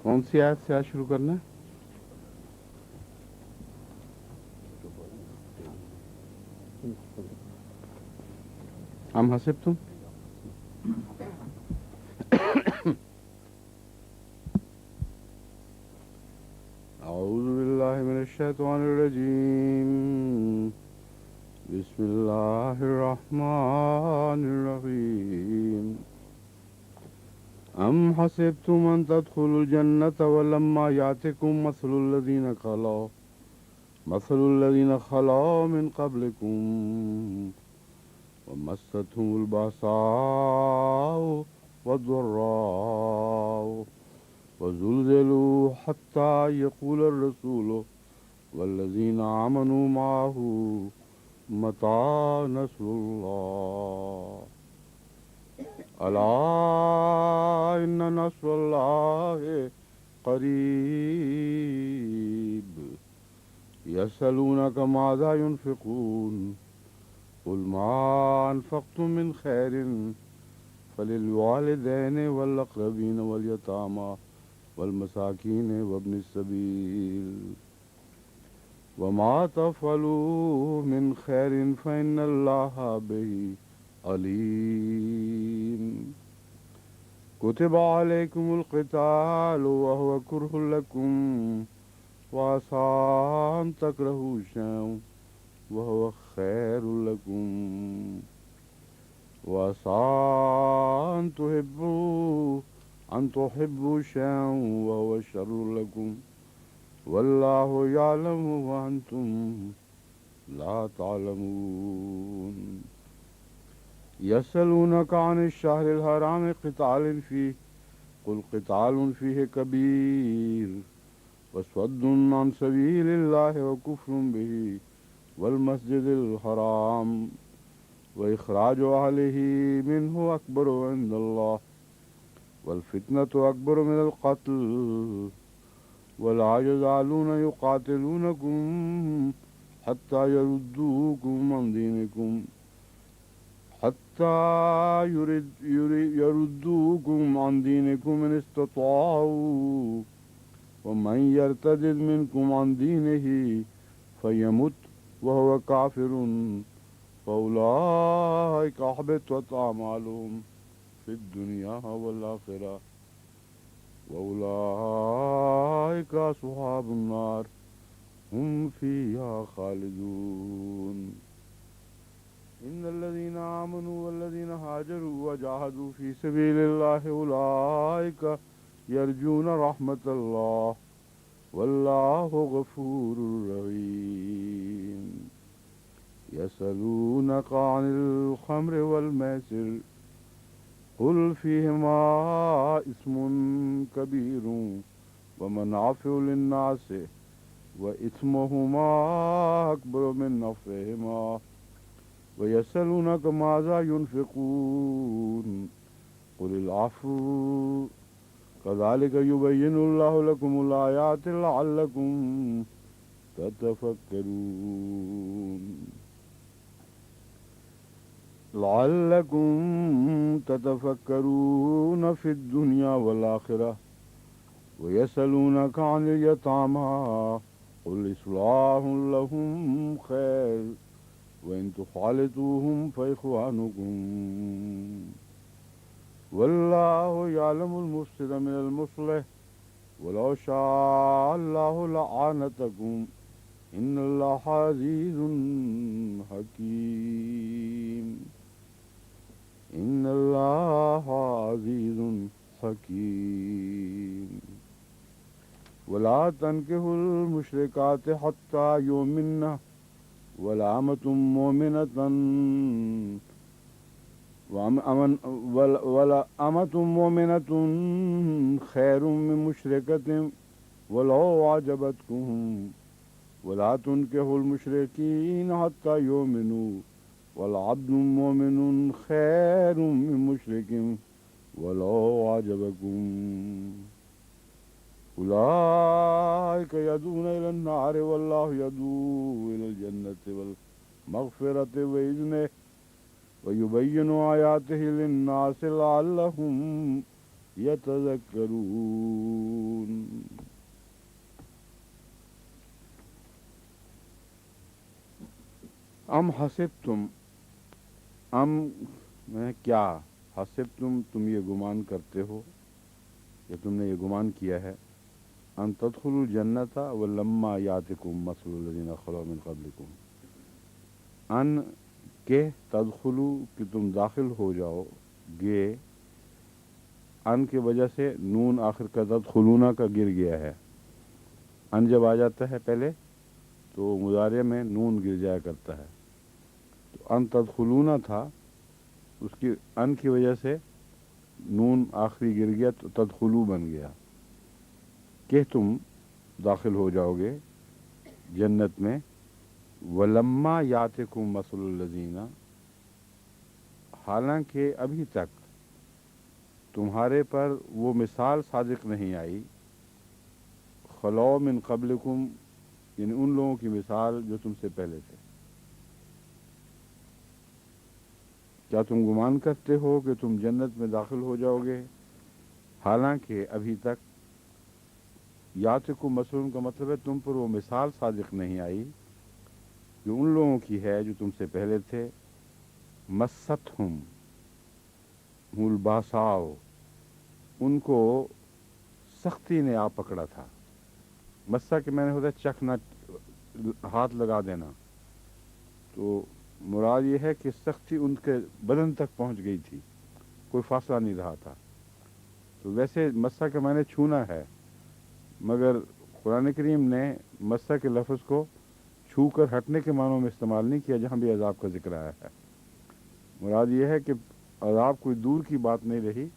کون سی آیت سے آج شروع کرنا ہے؟ ام حسبتم. اعوذ باللہ من الشیطان الرجیم. بسم اللہ الرحمن الرحیم. ام حسبتم ان تدخلوا الجنة ولما يأتكم مثل الذين خلوا من قبلكم ومستهم البأساء والضراء وزلزلوا حتى يقول الرسول والذين آمنوا معه متى نصر الله ألا إن نصر الله قريب يسألونك ماذا ينفقون قل ما أنفقتم من خير فللوالدين والأقربين واليتامى والمساكين وابن السبيل وما تفعلوا من خير فإن الله به عليم. كتب عليكم القتال وهو كره لكم وعسى أن تكرهوا شيئا وهو خير لكم وعسى أن تحبوا شيئا وهو شر لكم والله يعلم وأنتم لا تعلمون. يسألونك عن الشهر الحرام قتال فيه قل قتال فيه كبير وصد عن سبيل الله وكفر به والمسجد الحرام وإخراج أهله منه أكبر عند الله والفتنة أكبر من القتل ولا يزالون يقاتلونكم حتى يردوكم عن دينكم إن استطاعوا ومن يرتد منكم عن دينه فيمت وهو كافر فأولئك حبطت أعمالهم في الدنيا والآخرة وأولئك أصحاب النار هم فيها خالدون. إن الذين آمنوا والذين هاجروا وجاهدوا في سبيل الله أولئك يرجون رحمة الله والله غفور رحيم. يسألونك عن الخمر والميسر قل فيهما اسم كبير ومنافع للناس وإثمهما أكبر من نفعهما ويسألونك ماذا ينفقون قل العفو كذلك يبين الله لكم الآيات لعلكم تتفكرون في الدنيا والآخرة. ويسألونك عن اليتامى قل إصلاح لهم خير وإن تخالطوهم فإخوانكم والله يعلم المفسد من المصلح ولو شاء الله لأعنتكم إن الله عزيز حكيم. إن الله عزيز حكيم. ولا تنكحوا المشركات حتى يؤمنن ولا أمة مؤمنة خير من مشركة ولو أعجبتكم ولا تنكحوا المشركين حتى يؤمنوا والعبد مؤمن خير من مشرك ولو أعجبكم. أولئك يدعون إلى النار والله يدعو إلى الجنة والمغفرة بإذنه ويبين آياته للناس لعلهم یتذکرون. ام حسبتم، ام میں کیا، حسبتم تم یہ گمان کرتے ہو یا تم نے یہ گمان کیا ہے، ان تدخلوا الجنت ولما یاتکم مثل الذین خلو من قبلکم، ان کہ تدخلوا کہ تم داخل ہو جاؤ گے، ان کی وجہ سے نون آخر کا تدخلون کا گر گیا ہے. ان جب آ جاتا ہے پہلے تو مضارع میں نون گر جایا کرتا ہے، تو ان تدخلون تھا، اس کی ان کی وجہ سے نون آخری گر گیا تو تدخلو بن گیا کہ تم داخل ہو جاؤ گے جنت میں. ولما یاتکم مثل الذین، حالانکہ ابھی تک تمہارے پر وہ مثال صادق نہیں آئی، خلو من قبلکم یعنی ان لوگوں کی مثال جو تم سے پہلے تھے. کیا تم گمان کرتے ہو کہ تم جنت میں داخل ہو جاؤ گے حالانکہ ابھی تک، یاتکم مثل کا مطلب ہے تم پر وہ مثال صادق نہیں آئی جو ان لوگوں کی ہے جو تم سے پہلے تھے. مستہم الباساؤ، ان کو سختی نے آ پکڑا تھا. مسا کے میں نے ہوتا ہے چکھنا، ہاتھ لگا دینا، تو مراد یہ ہے کہ سختی ان کے بدن تک پہنچ گئی تھی، کوئی فاصلہ نہیں رہا تھا. تو ویسے مسا کے معنی چھونا ہے، مگر قرآن کریم نے مسا کے لفظ کو چھو کر ہٹنے کے معنوں میں استعمال نہیں کیا جہاں بھی عذاب کا ذکر آیا ہے. مراد یہ ہے کہ عذاب کوئی دور کی بات نہیں رہی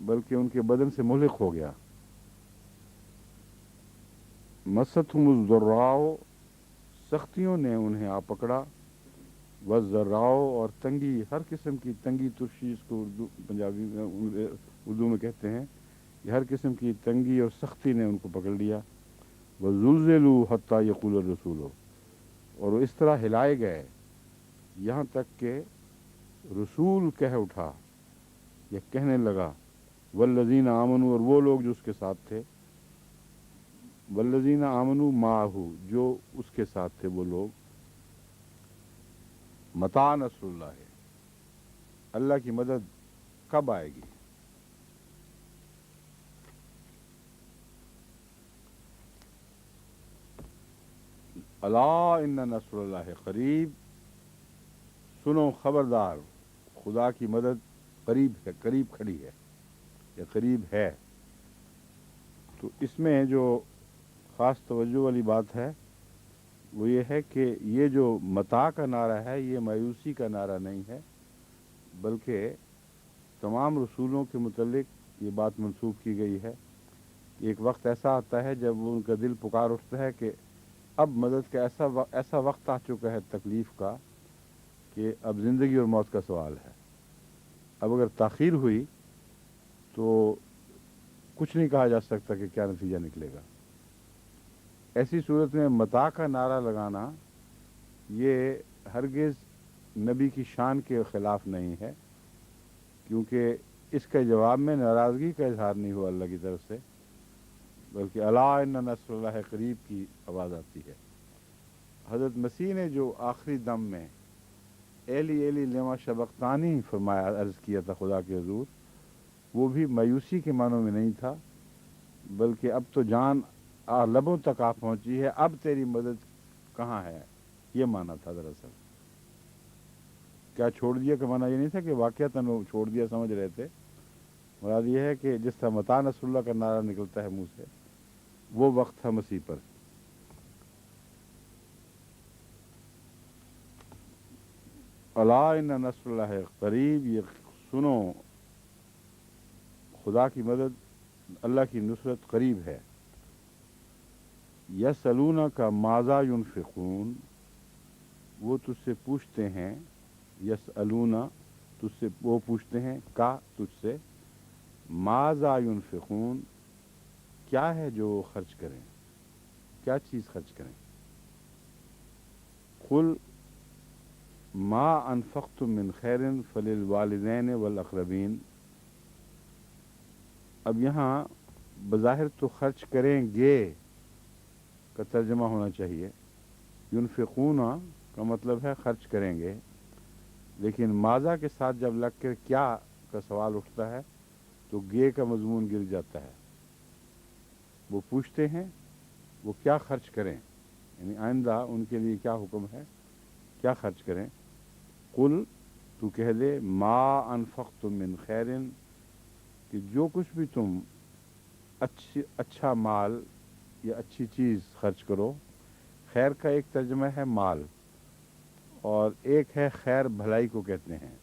بلکہ ان کے بدن سے ملحق ہو گیا. مستہم الضراء، سختیوں نے انہیں آ پکڑا، والضراء اور تنگی، ہر قسم کی تنگی، ترشی اس کو اردو پنجابی میں اردو میں کہتے ہیں، کہ ہر قسم کی تنگی اور سختی نے ان کو پکڑ لیا. وزلزلوا حتی یقول الرسول، اور وہ اس طرح ہلائے گئے یہاں تک کہ رسول کہہ اٹھا یا کہنے لگا، والذین آمنوا، اور وہ لوگ جو اس کے ساتھ تھے، والذین آمنوا معہ، جو اس کے ساتھ تھے وہ لوگ، متى نصر اللہ ہے، اللہ کی مدد کب آئے گی. الا ان نصر اللہ قریب، سنو خبردار، خدا کی مدد قریب ہے، قریب کھڑی ہے یا قریب ہے. تو اس میں جو خاص توجہ والی بات ہے وہ یہ ہے کہ یہ جو متا کا نعرہ ہے یہ مایوسی کا نعرہ نہیں ہے، بلکہ تمام رسولوں کے متعلق یہ بات منسوب کی گئی ہے. ایک وقت ایسا آتا ہے جب ان کا دل پکار اٹھتا ہے کہ اب مدد کا ایسا وقت آ چکا ہے تکلیف کا کہ اب زندگی اور موت کا سوال ہے. اب اگر تاخیر ہوئی تو کچھ نہیں کہا جا سکتا کہ کیا نتیجہ نکلے گا. ایسی صورت میں متا کا نعرہ لگانا یہ ہرگز نبی کی شان کے خلاف نہیں ہے، کیونکہ اس کے جواب میں ناراضگی کا اظہار نہیں ہوا اللہ کی طرف سے، بلکہ الا ان نصر اللہ قریب کی آواز آتی ہے. حضرت مسیح نے جو آخری دم میں ایلی ایلی لما شبقتانی فرمایا، عرض کیا تھا خدا کے حضور، وہ بھی مایوسی کے معنوں میں نہیں تھا، بلکہ اب تو جان لبوں تک آ پہنچی ہے، اب تیری مدد کہاں ہے، یہ معنی تھا. دراصل کیا چھوڑ دیا کا معنی یہ نہیں تھا کہ واقعتاً وہ چھوڑ دیا سمجھ رہے تھے. مراد یہ ہے کہ جس طرح متا نصر اللہ کا نعرہ نکلتا ہے منہ سے، وہ وقت تھا مسیح پر. الا ان نصر اللہ قریب، یہ سنو خدا کی مدد، اللہ کی نصرت قریب ہے. یسألونک ماذا ینفقون، وہ تجھ سے پوچھتے ہیں، یسألون تجھ سے وہ پوچھتے ہیں، کا تجھ سے، ماذا ینفقون کیا ہے جو وہ خرچ کریں، کیا چیز خرچ کریں. قل ما انفقتم من خیر فللوالدین والاقربین، اب یہاں بظاہر تو خرچ کریں گے کا ترجمہ ہونا چاہیے، ینفقون کا مطلب ہے خرچ کریں گے، لیکن ماذا کے ساتھ جب لگ کر کیا کا سوال اٹھتا ہے تو گے کا مضمون گر جاتا ہے۔ وہ پوچھتے ہیں وہ کیا خرچ کریں، یعنی آئندہ ان کے لیے کیا حکم ہے، کیا خرچ کریں۔ قل تو کہہ دے ما انفقتم من خیرن، کہ جو کچھ بھی تم اچھا مال یا اچھی چیز خرچ کرو۔ خیر کا ایک ترجمہ ہے مال، اور ایک ہے خیر بھلائی کو کہتے ہیں۔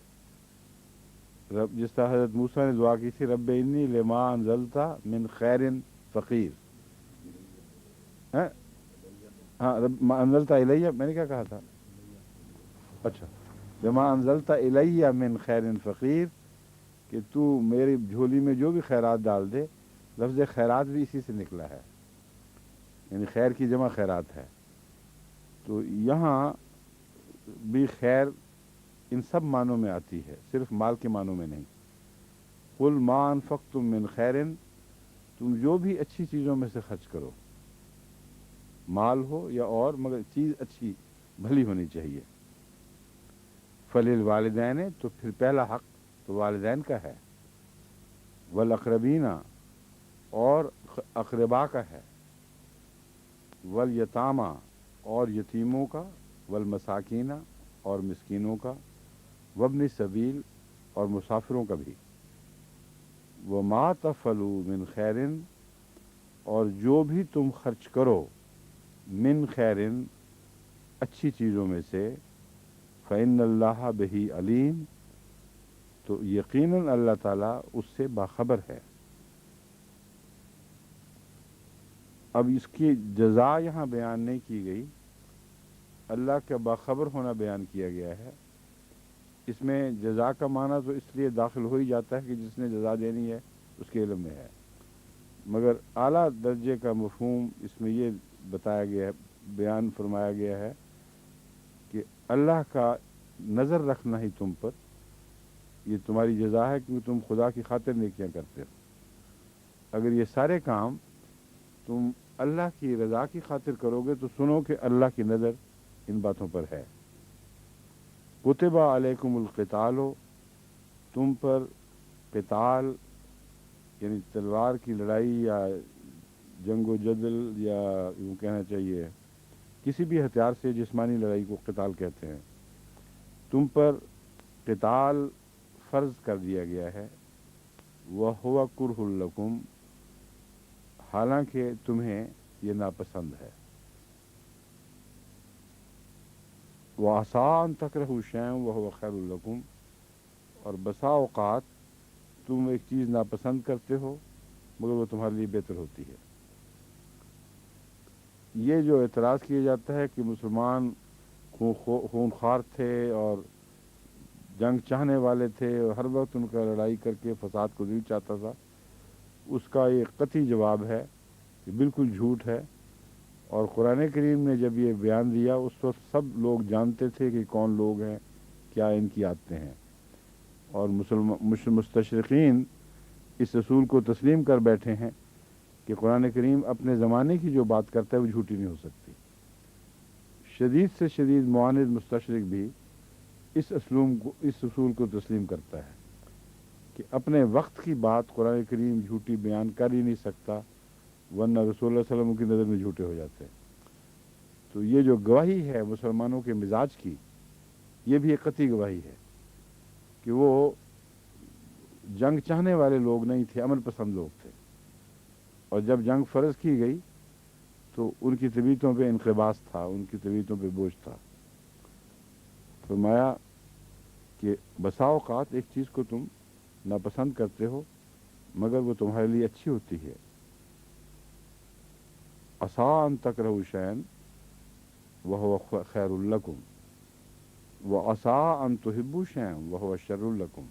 جس طرح حضرت موسیٰ نے دعا کی تھی رب انی لما انزلتا من خیر فقیر، ہاں رب ما انزلتا الیہ، میں نے کیا کہا تھا؟ اچھا، لما انزلتا الیہ من خیر فقیر، کہ تو میری جھولی میں جو بھی خیرات ڈال دے۔ لفظ خیرات بھی اسی سے نکلا ہے، یعنی خیر کی جمع خیرات ہے۔ تو یہاں بھی خیر ان سب معنوں میں آتی ہے، صرف مال کے معنوں میں نہیں۔ قل ما انفقتم من خیرن، تم جو بھی اچھی چیزوں میں سے خرچ کرو، مال ہو یا اور، مگر چیز اچھی بھلی ہونی چاہیے۔ فللوالدین، تو پھر پہلا حق تو والدین کا ہے، والاقربین، اور اقربا کا ہے، والیتامى، اور یتیموں کا، والمساکین، اور مسکینوں کا، وابن السبیل، اور مسافروں کا بھی۔ وما تفعلوا من خیرن، اور جو بھی تم خرچ کرو، من خیرن، اچھی چیزوں میں سے، فإن اللہ بہ علیم، تو یقیناً اللہ تعالیٰ اس سے باخبر ہے۔ اب اس کی جزا یہاں بیان نہیں کی گئی، اللہ کا باخبر ہونا بیان کیا گیا ہے۔ اس میں جزا کا معنی تو اس لیے داخل ہو ہی جاتا ہے کہ جس نے جزا دینی ہے اس کے علم میں ہے، مگر اعلیٰ درجے کا مفہوم اس میں یہ بتایا گیا ہے، بیان فرمایا گیا ہے کہ اللہ کا نظر رکھنا ہی تم پر یہ تمہاری جزا ہے، کیونکہ تم خدا کی خاطر نیکیاں کرتے ہو۔ اگر یہ سارے کام تم اللہ کی رضا کی خاطر کرو گے تو سنو کہ اللہ کی نظر ان باتوں پر ہے۔ کتب علیکم القتال، تم پر قتال یعنی تلوار کی لڑائی یا جنگ و جدل، یا یوں کہنا چاہیے کسی بھی ہتھیار سے جسمانی لڑائی کو قتال کہتے ہیں، تم پر قتال فرض کر دیا گیا ہے۔ وَهُوَ كُرْهٌ لَكُمْ، حالانکہ تمہیں یہ ناپسند ہے۔ وَعَسَىٰ أَن تَكْرَهُوا شَيْئًا وَهُوَ خَيْرٌ لَكُمْ، اور بسا اوقات تم ایک چیز ناپسند کرتے ہو مگر وہ تمہارے لیے بہتر ہوتی ہے۔ یہ جو اعتراض کیا جاتا ہے کہ مسلمان خونخوار تھے اور جنگ چاہنے والے تھے اور ہر وقت ان کا لڑائی کر کے فساد کو دل چاہتا تھا، اس کا یہ قطعی جواب ہے کہ بالکل جھوٹ ہے۔ اور قرآن کریم نے جب یہ بیان دیا اس وقت سب لوگ جانتے تھے کہ کون لوگ ہیں، کیا ان کی عادتیں ہیں، اور مستشرقین اس اصول کو تسلیم کر بیٹھے ہیں کہ قرآن کریم اپنے زمانے کی جو بات کرتا ہے وہ جھوٹی نہیں ہو سکتی۔ شدید سے شدید معاند مستشرق بھی اس اصول کو تسلیم کرتا ہے کہ اپنے وقت کی بات قرآن کریم جھوٹی بیان کر ہی نہیں سکتا، ورنہ رسول اللہ صلی اللہ علیہ وسلم کی نظر میں جھوٹے ہو جاتے ہیں۔ تو یہ جو گواہی ہے مسلمانوں کے مزاج کی، یہ بھی ایک قطعی گواہی ہے کہ وہ جنگ چاہنے والے لوگ نہیں تھے، عمل پسند لوگ تھے، اور جب جنگ فرض کی گئی تو ان کی طبیعتوں پہ انقباس تھا، ان کی طبیعتوں پہ بوجھ تھا۔ فرمایا کہ بسا اوقات ایک چیز کو تم ناپسند کرتے ہو مگر وہ تمہارے لیے اچھی ہوتی ہے۔ عسیٰ ان تکرہوا شیئا وہو خیر لکم، وعسیٰ ان تحبوا شیئا وہو شر لکم،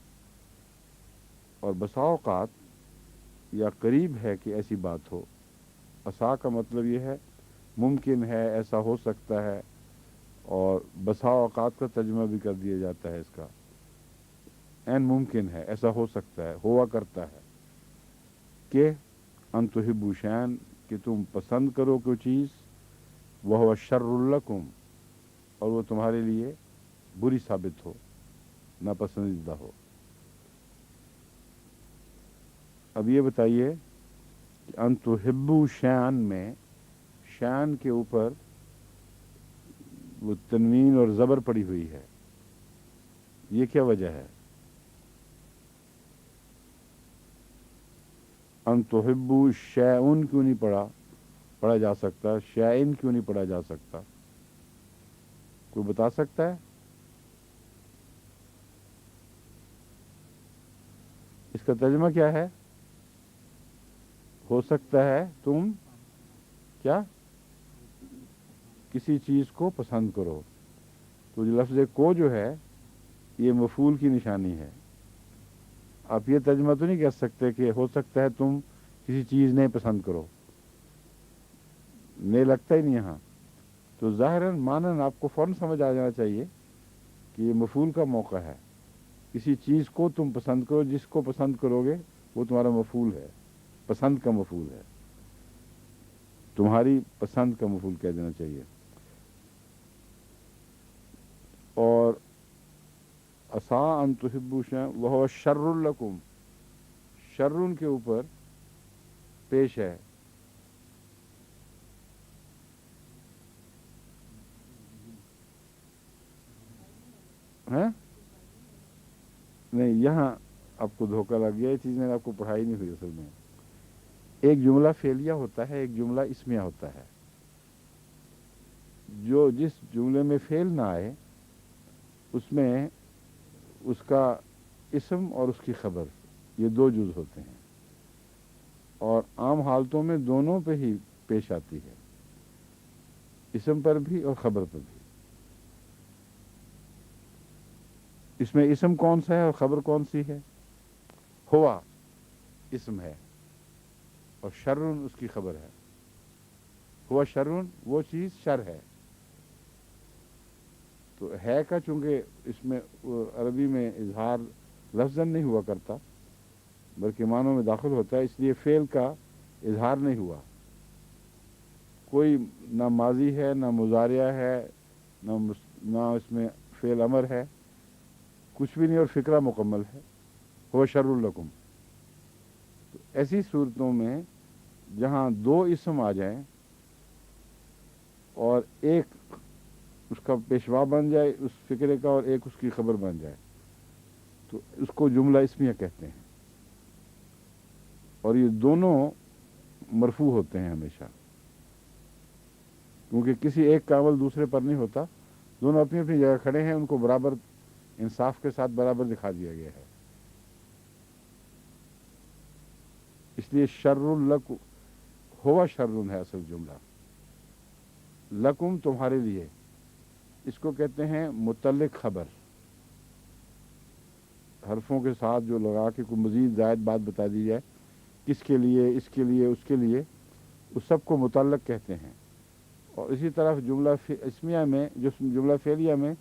اور بسا اوقات یا قریب ہے کہ ایسی بات ہو۔ عسیٰ کا مطلب یہ ہے ممکن ہے، ایسا ہو سکتا ہے، اور بسا اوقات کا ترجمہ بھی کر دیا جاتا ہے اس کا، این ممکن ہے، ایسا ہو سکتا ہے، ہوا کرتا ہے۔ کہ ان تحبوا شیئا کہ تم پسند کرو کوئی چیز، وہو شر لکم اور وہ تمہارے لیے بری ثابت ہو، ناپسندیدہ ہو۔ اب یہ بتائیے کہ ان تحبوا شیئا میں شیئا کے اوپر وہ تنوین اور زبر پڑی ہوئی ہے، یہ کیا وجہ ہے؟ ان تحبوا شیئن کیوں نہیں پڑھا جا سکتا؟ شیئن کیوں نہیں پڑھا جا سکتا؟ کوئی بتا سکتا ہے؟ اس کا ترجمہ کیا ہے؟ ہو سکتا ہے تم کیا کسی چیز کو پسند کرو، تو لفظ کو جو ہے یہ مفعول کی نشانی ہے۔ آپ یہ ترجمہ تو نہیں کہہ سکتے کہ ہو سکتا ہے تم کسی چیز نہیں پسند کرو، نہیں لگتا ہی نہیں یہاں، تو ظاہراً مانن آپ کو فوراً سمجھ آ جانا چاہیے کہ یہ مفعول کا موقع ہے۔ کسی چیز کو تم پسند کرو، جس کو پسند کرو گے وہ تمہارا مفعول ہے، پسند کا مفعول ہے، تمہاری پسند کا مفعول کہہ دینا چاہیے۔ اور عسیٰ ان تحبوا شیئا وہو شر لکم، شرن کے اوپر پیش ہے، ہیں؟ نہیں، یہاں آپ کو دھوکہ لگ گیا، یہ چیز میں نے آپ کو پڑھائی نہیں ہوئی اصل میں۔ ایک جملہ فعلیہ ہوتا ہے، ایک جملہ اسمیہ ہوتا ہے۔ جو جس جملے میں فعل نہ آئے اس میں اس کا اسم اور اس کی خبر، یہ دو جز ہوتے ہیں، اور عام حالتوں میں دونوں پہ ہی پیش آتی ہے، اسم پر بھی اور خبر پر بھی۔ اس میں اسم کون سا ہے اور خبر کون سی ہے؟ ہوا اسم ہے اور شرن اس کی خبر ہے۔ ہوا شرن وہ چیز شر ہے، تو ہے کا چونکہ اس میں عربی میں اظہار لفظاً نہیں ہوا کرتا بلکہ معنوں میں داخل ہوتا ہے، اس لیے فعل کا اظہار نہیں ہوا، کوئی نہ ماضی ہے نہ مضارعہ ہے نہ اس میں فعل امر ہے، کچھ بھی نہیں، اور فکرہ مکمل ہے، ہوا شر لکم۔ تو ایسی صورتوں میں جہاں دو اسم آ جائیں اور ایک اس کا پیشوا بن جائے اس فکرے کا اور ایک اس کی خبر بن جائے تو اس کو جملہ اسمیہ کہتے ہیں، اور یہ دونوں مرفوع ہوتے ہیں ہمیشہ، کیونکہ کسی ایک کا عمل دوسرے پر نہیں ہوتا، دونوں اپنی اپنی جگہ کھڑے ہیں، ان کو برابر انصاف کے ساتھ برابر دکھا دیا گیا ہے۔ اس لیے شر لکم، ہوا شرن ہے اصل جملہ، لکم تمہارے لیے، اس کو کہتے ہیں متعلق خبر، حرفوں کے ساتھ جو لگا کے کوئی مزید زائد بات بتا دی جائے، کس کے لیے، اس کے لیے، اس کے لیے، اس سب کو متعلق کہتے ہیں۔ اور اسی طرح جملہ اسمیہ میں، جو جملہ فعلیہ میں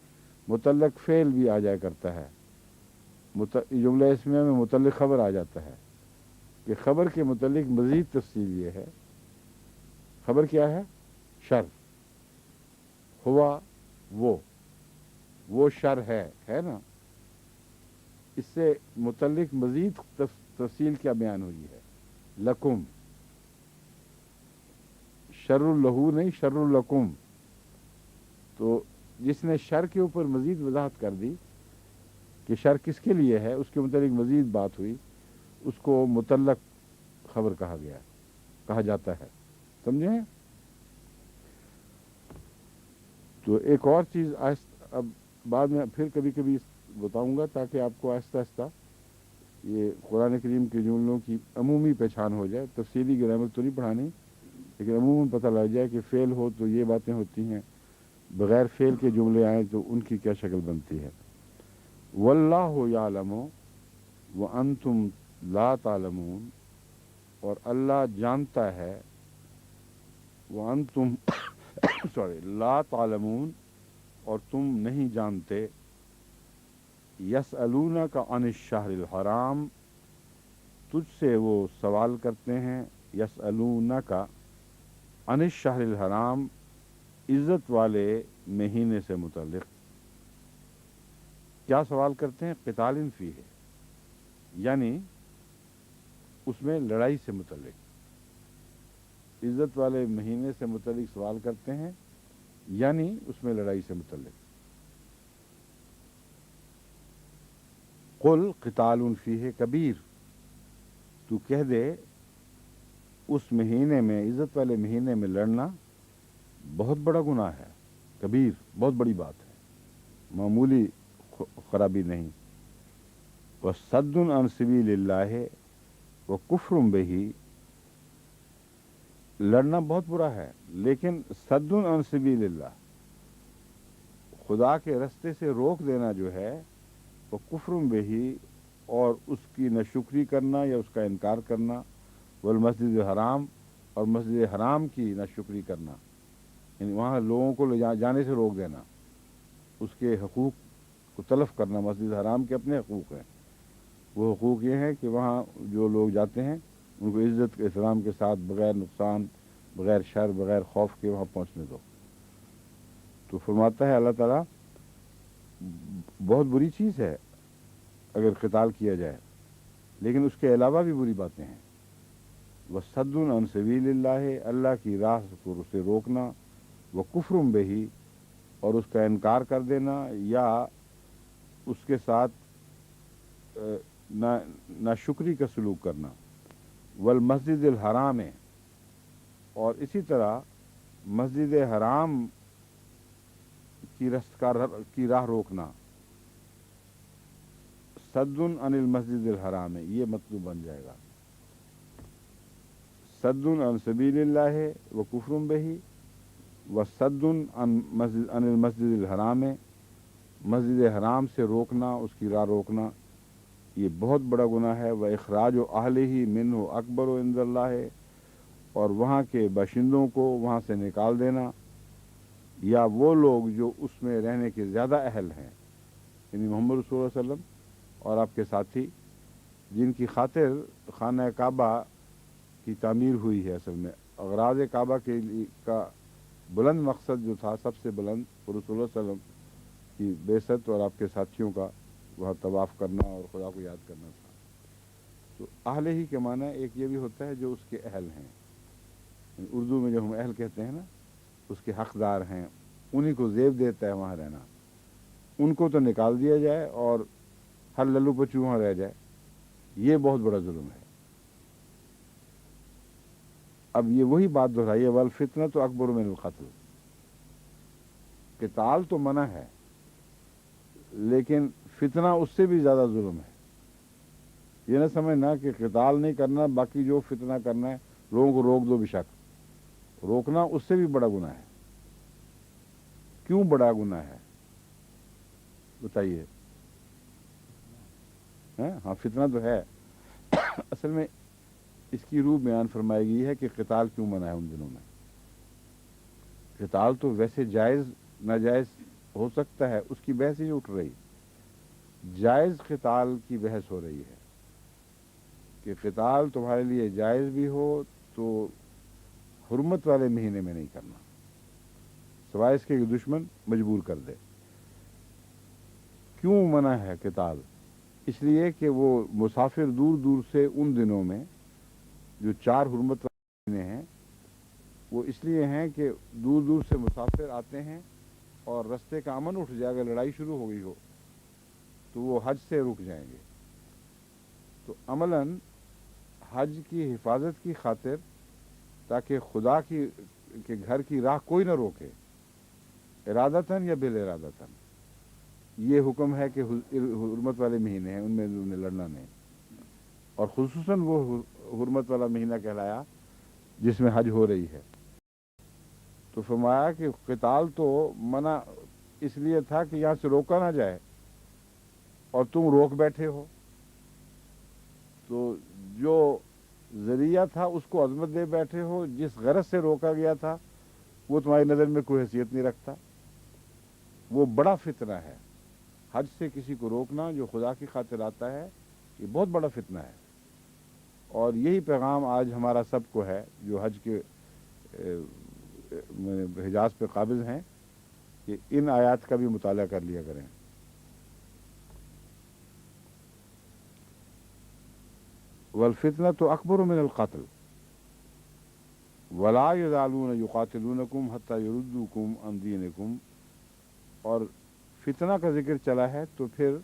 متعلق فعل بھی آ جایا کرتا ہے، جملہ اسمیہ میں متعلق خبر آ جاتا ہے، کہ خبر کے متعلق مزید تفصیل یہ ہے، خبر کیا ہے؟ شر، ہوا وہ شر ہے نا، اس سے متعلق مزید تفصیل کیا بیان ہوئی ہے؟ لکم، شر لہو نہیں، شر لکم۔ تو جس نے شر کے اوپر مزید وضاحت کر دی کہ شر کس کے لیے ہے، اس کے متعلق مزید بات ہوئی، اس کو متعلق خبر کہا جاتا ہے، سمجھیں؟ تو ایک اور چیز اب بعد میں پھر کبھی کبھی بتاؤں گا تاکہ آپ کو آہستہ آہستہ یہ قرآن کریم کے جملوں کی عمومی پہچان ہو جائے، تفصیلی گرامر تو نہیں پڑھانی، لیکن عموماً پتہ لگ جائے کہ فعل ہو تو یہ باتیں ہوتی ہیں، بغیر فعل کے جملے آئیں تو ان کی کیا شکل بنتی ہے۔ واللہ یعلم وانتم لا تعلمون، اور اللہ جانتا ہے، وانتم لا تعلمون، اور تم نہیں جانتے، یسألونک عن الشہر الحرام، تجھ سے وہ سوال کرتے ہیں یسألونک عن الشہر الحرام، عزت والے مہینے سے متعلق کیا سوال کرتے ہیں؟ قتال فیہ، یعنی اس میں لڑائی سے متعلق، عزت والے مہینے سے متعلق سوال کرتے ہیں، یعنی اس میں لڑائی سے متعلق۔ قل قتال فیہ کبیر، تو کہہ دے اس مہینے میں، عزت والے مہینے میں لڑنا بہت بڑا گناہ ہے، کبیر، بہت بڑی بات ہے، معمولی خرابی نہیں۔ وصد عن سبیل اللہ وکفر بہ، لڑنا بہت برا ہے، لیکن صد عن سبیل اللہ، خدا کے رستے سے روک دینا جو ہے وہ کفر بہ، اور اس کی ناشکری کرنا یا اس کا انکار کرنا، والمسجد الحرام، اور مسجد حرام کی ناشکری کرنا، یعنی وہاں لوگوں کو جانے سے روک دینا، اس کے حقوق کو تلف کرنا۔ مسجد حرام کے اپنے حقوق ہیں، وہ حقوق یہ ہیں کہ وہاں جو لوگ جاتے ہیں ان کو عزت احترام کے ساتھ، بغیر نقصان، بغیر شر، بغیر خوف کے وہاں پہنچنے دو۔ تو فرماتا ہے اللہ تعالیٰ بہت بری چیز ہے اگر قتال کیا جائے، لیکن اس کے علاوہ بھی بری باتیں ہیں۔ وصد عن سبیل اللہ، اللہ کی راہ کو اسے روکنا، وکفر بہ، اور اس کا انکار کر دینا یا اس کے ساتھ ناشکری کا سلوک کرنا، والمسجد الحرام، اور اسی طرح مسجد حرام کی راہ روکنا، صد عن المسجد الحرام، یہ مطلوب بن جائے گا، صد عن سبیل اللہ وکفر بہ، وصد عن المسجد الحرام، مسجد حرام سے روکنا، اس کی راہ روکنا، یہ بہت بڑا گناہ ہے۔ وَإِخْرَاجُ أَهْلِهِ مِنْهُ أَكْبَرُ عِندَ اللَّهِ، اور وہاں کے باشندوں کو وہاں سے نکال دینا، یا وہ لوگ جو اس میں رہنے کے زیادہ اہل ہیں، یعنی محمد رسول اللہ علیہ وسلم اور آپ کے ساتھی، جن کی خاطر خانہ کعبہ کی تعمیر ہوئی ہے۔ اصل میں اغراض کعبہ کا بلند مقصد جو تھا، سب سے بلند، رسول اللہ علیہ وسلم کی بعثت اور آپ کے ساتھیوں کا وہاں طواف کرنا اور خدا کو یاد کرنا تھا۔ تو اہل ہی کے معنی ایک یہ بھی ہوتا ہے جو اس کے اہل ہیں، اردو میں جو ہم اہل کہتے ہیں نا، اس کے حقدار ہیں، انہی کو زیب دیتا ہے وہاں رہنا، ان کو تو نکال دیا جائے اور ہر للو پچو وہاں رہ جائے، یہ بہت بڑا ظلم ہے۔ اب یہ وہی بات دہرائیے، والفتنۃ اکبر من القتل، قتال تو منع ہے لیکن فتنہ اس سے بھی زیادہ ظلم ہے۔ یہ نہ سمجھنا کہ قتال نہیں کرنا، باقی جو فتنہ کرنا ہے لوگوں کو روک دو، بشک روکنا اس سے بھی بڑا گناہ ہے۔ کیوں بڑا گناہ ہے بتائیے؟ ہاں فتنہ تو ہے۔ اصل میں اس کی روح بیان فرمائی گئی ہے کہ قتال کیوں منع ہے ان دنوں میں۔ قتال تو ویسے جائز ناجائز ہو سکتا ہے، اس کی بحث ہی اٹھ رہی، جائز قتال کی بحث ہو رہی ہے کہ قتال تمہارے لیے جائز بھی ہو تو حرمت والے مہینے میں نہیں کرنا، سوائے اس کے کہ دشمن مجبور کر دے۔ کیوں منع ہے قتال؟ اس لیے کہ وہ مسافر دور دور سے ان دنوں میں جو 4 حرمت والے مہینے ہیں، وہ اس لیے ہیں کہ دور دور سے مسافر آتے ہیں اور رستے کا امن اٹھ جائے، اگر لڑائی شروع ہو گئی ہو تو وہ حج سے رک جائیں گے۔ تو عملاً حج کی حفاظت کی خاطر، تاکہ خدا کے گھر کی راہ کوئی نہ روکے، ارادتاً یا بل ارادتاً، یہ حکم ہے کہ حرمت والے مہینے ہیں، ان میں انہیں لڑنا نہیں، اور خصوصاً وہ حرمت والا مہینہ کہلایا جس میں حج ہو رہی ہے۔ تو فرمایا کہ قتال تو منع اس لیے تھا کہ یہاں سے روکا نہ جائے، اور تم روک بیٹھے ہو، تو جو ذریعہ تھا اس کو عظمت دے بیٹھے ہو، جس غرض سے روکا گیا تھا وہ تمہاری نظر میں کوئی حیثیت نہیں رکھتا، وہ بڑا فتنہ ہے۔ حج سے کسی کو روکنا جو خدا کی خاطر آتا ہے، یہ بہت بڑا فتنہ ہے۔ اور یہی پیغام آج ہمارا سب کو ہے جو حج کے حجاز پہ قابض ہیں کہ ان آیات کا بھی مطالعہ کر لیا کریں. والفتنة اکبر من القتل ولا يزالون يقاتلونكم حتى يردوكم عن دينكم. اور فتنہ کا ذکر چلا ہے تو پھر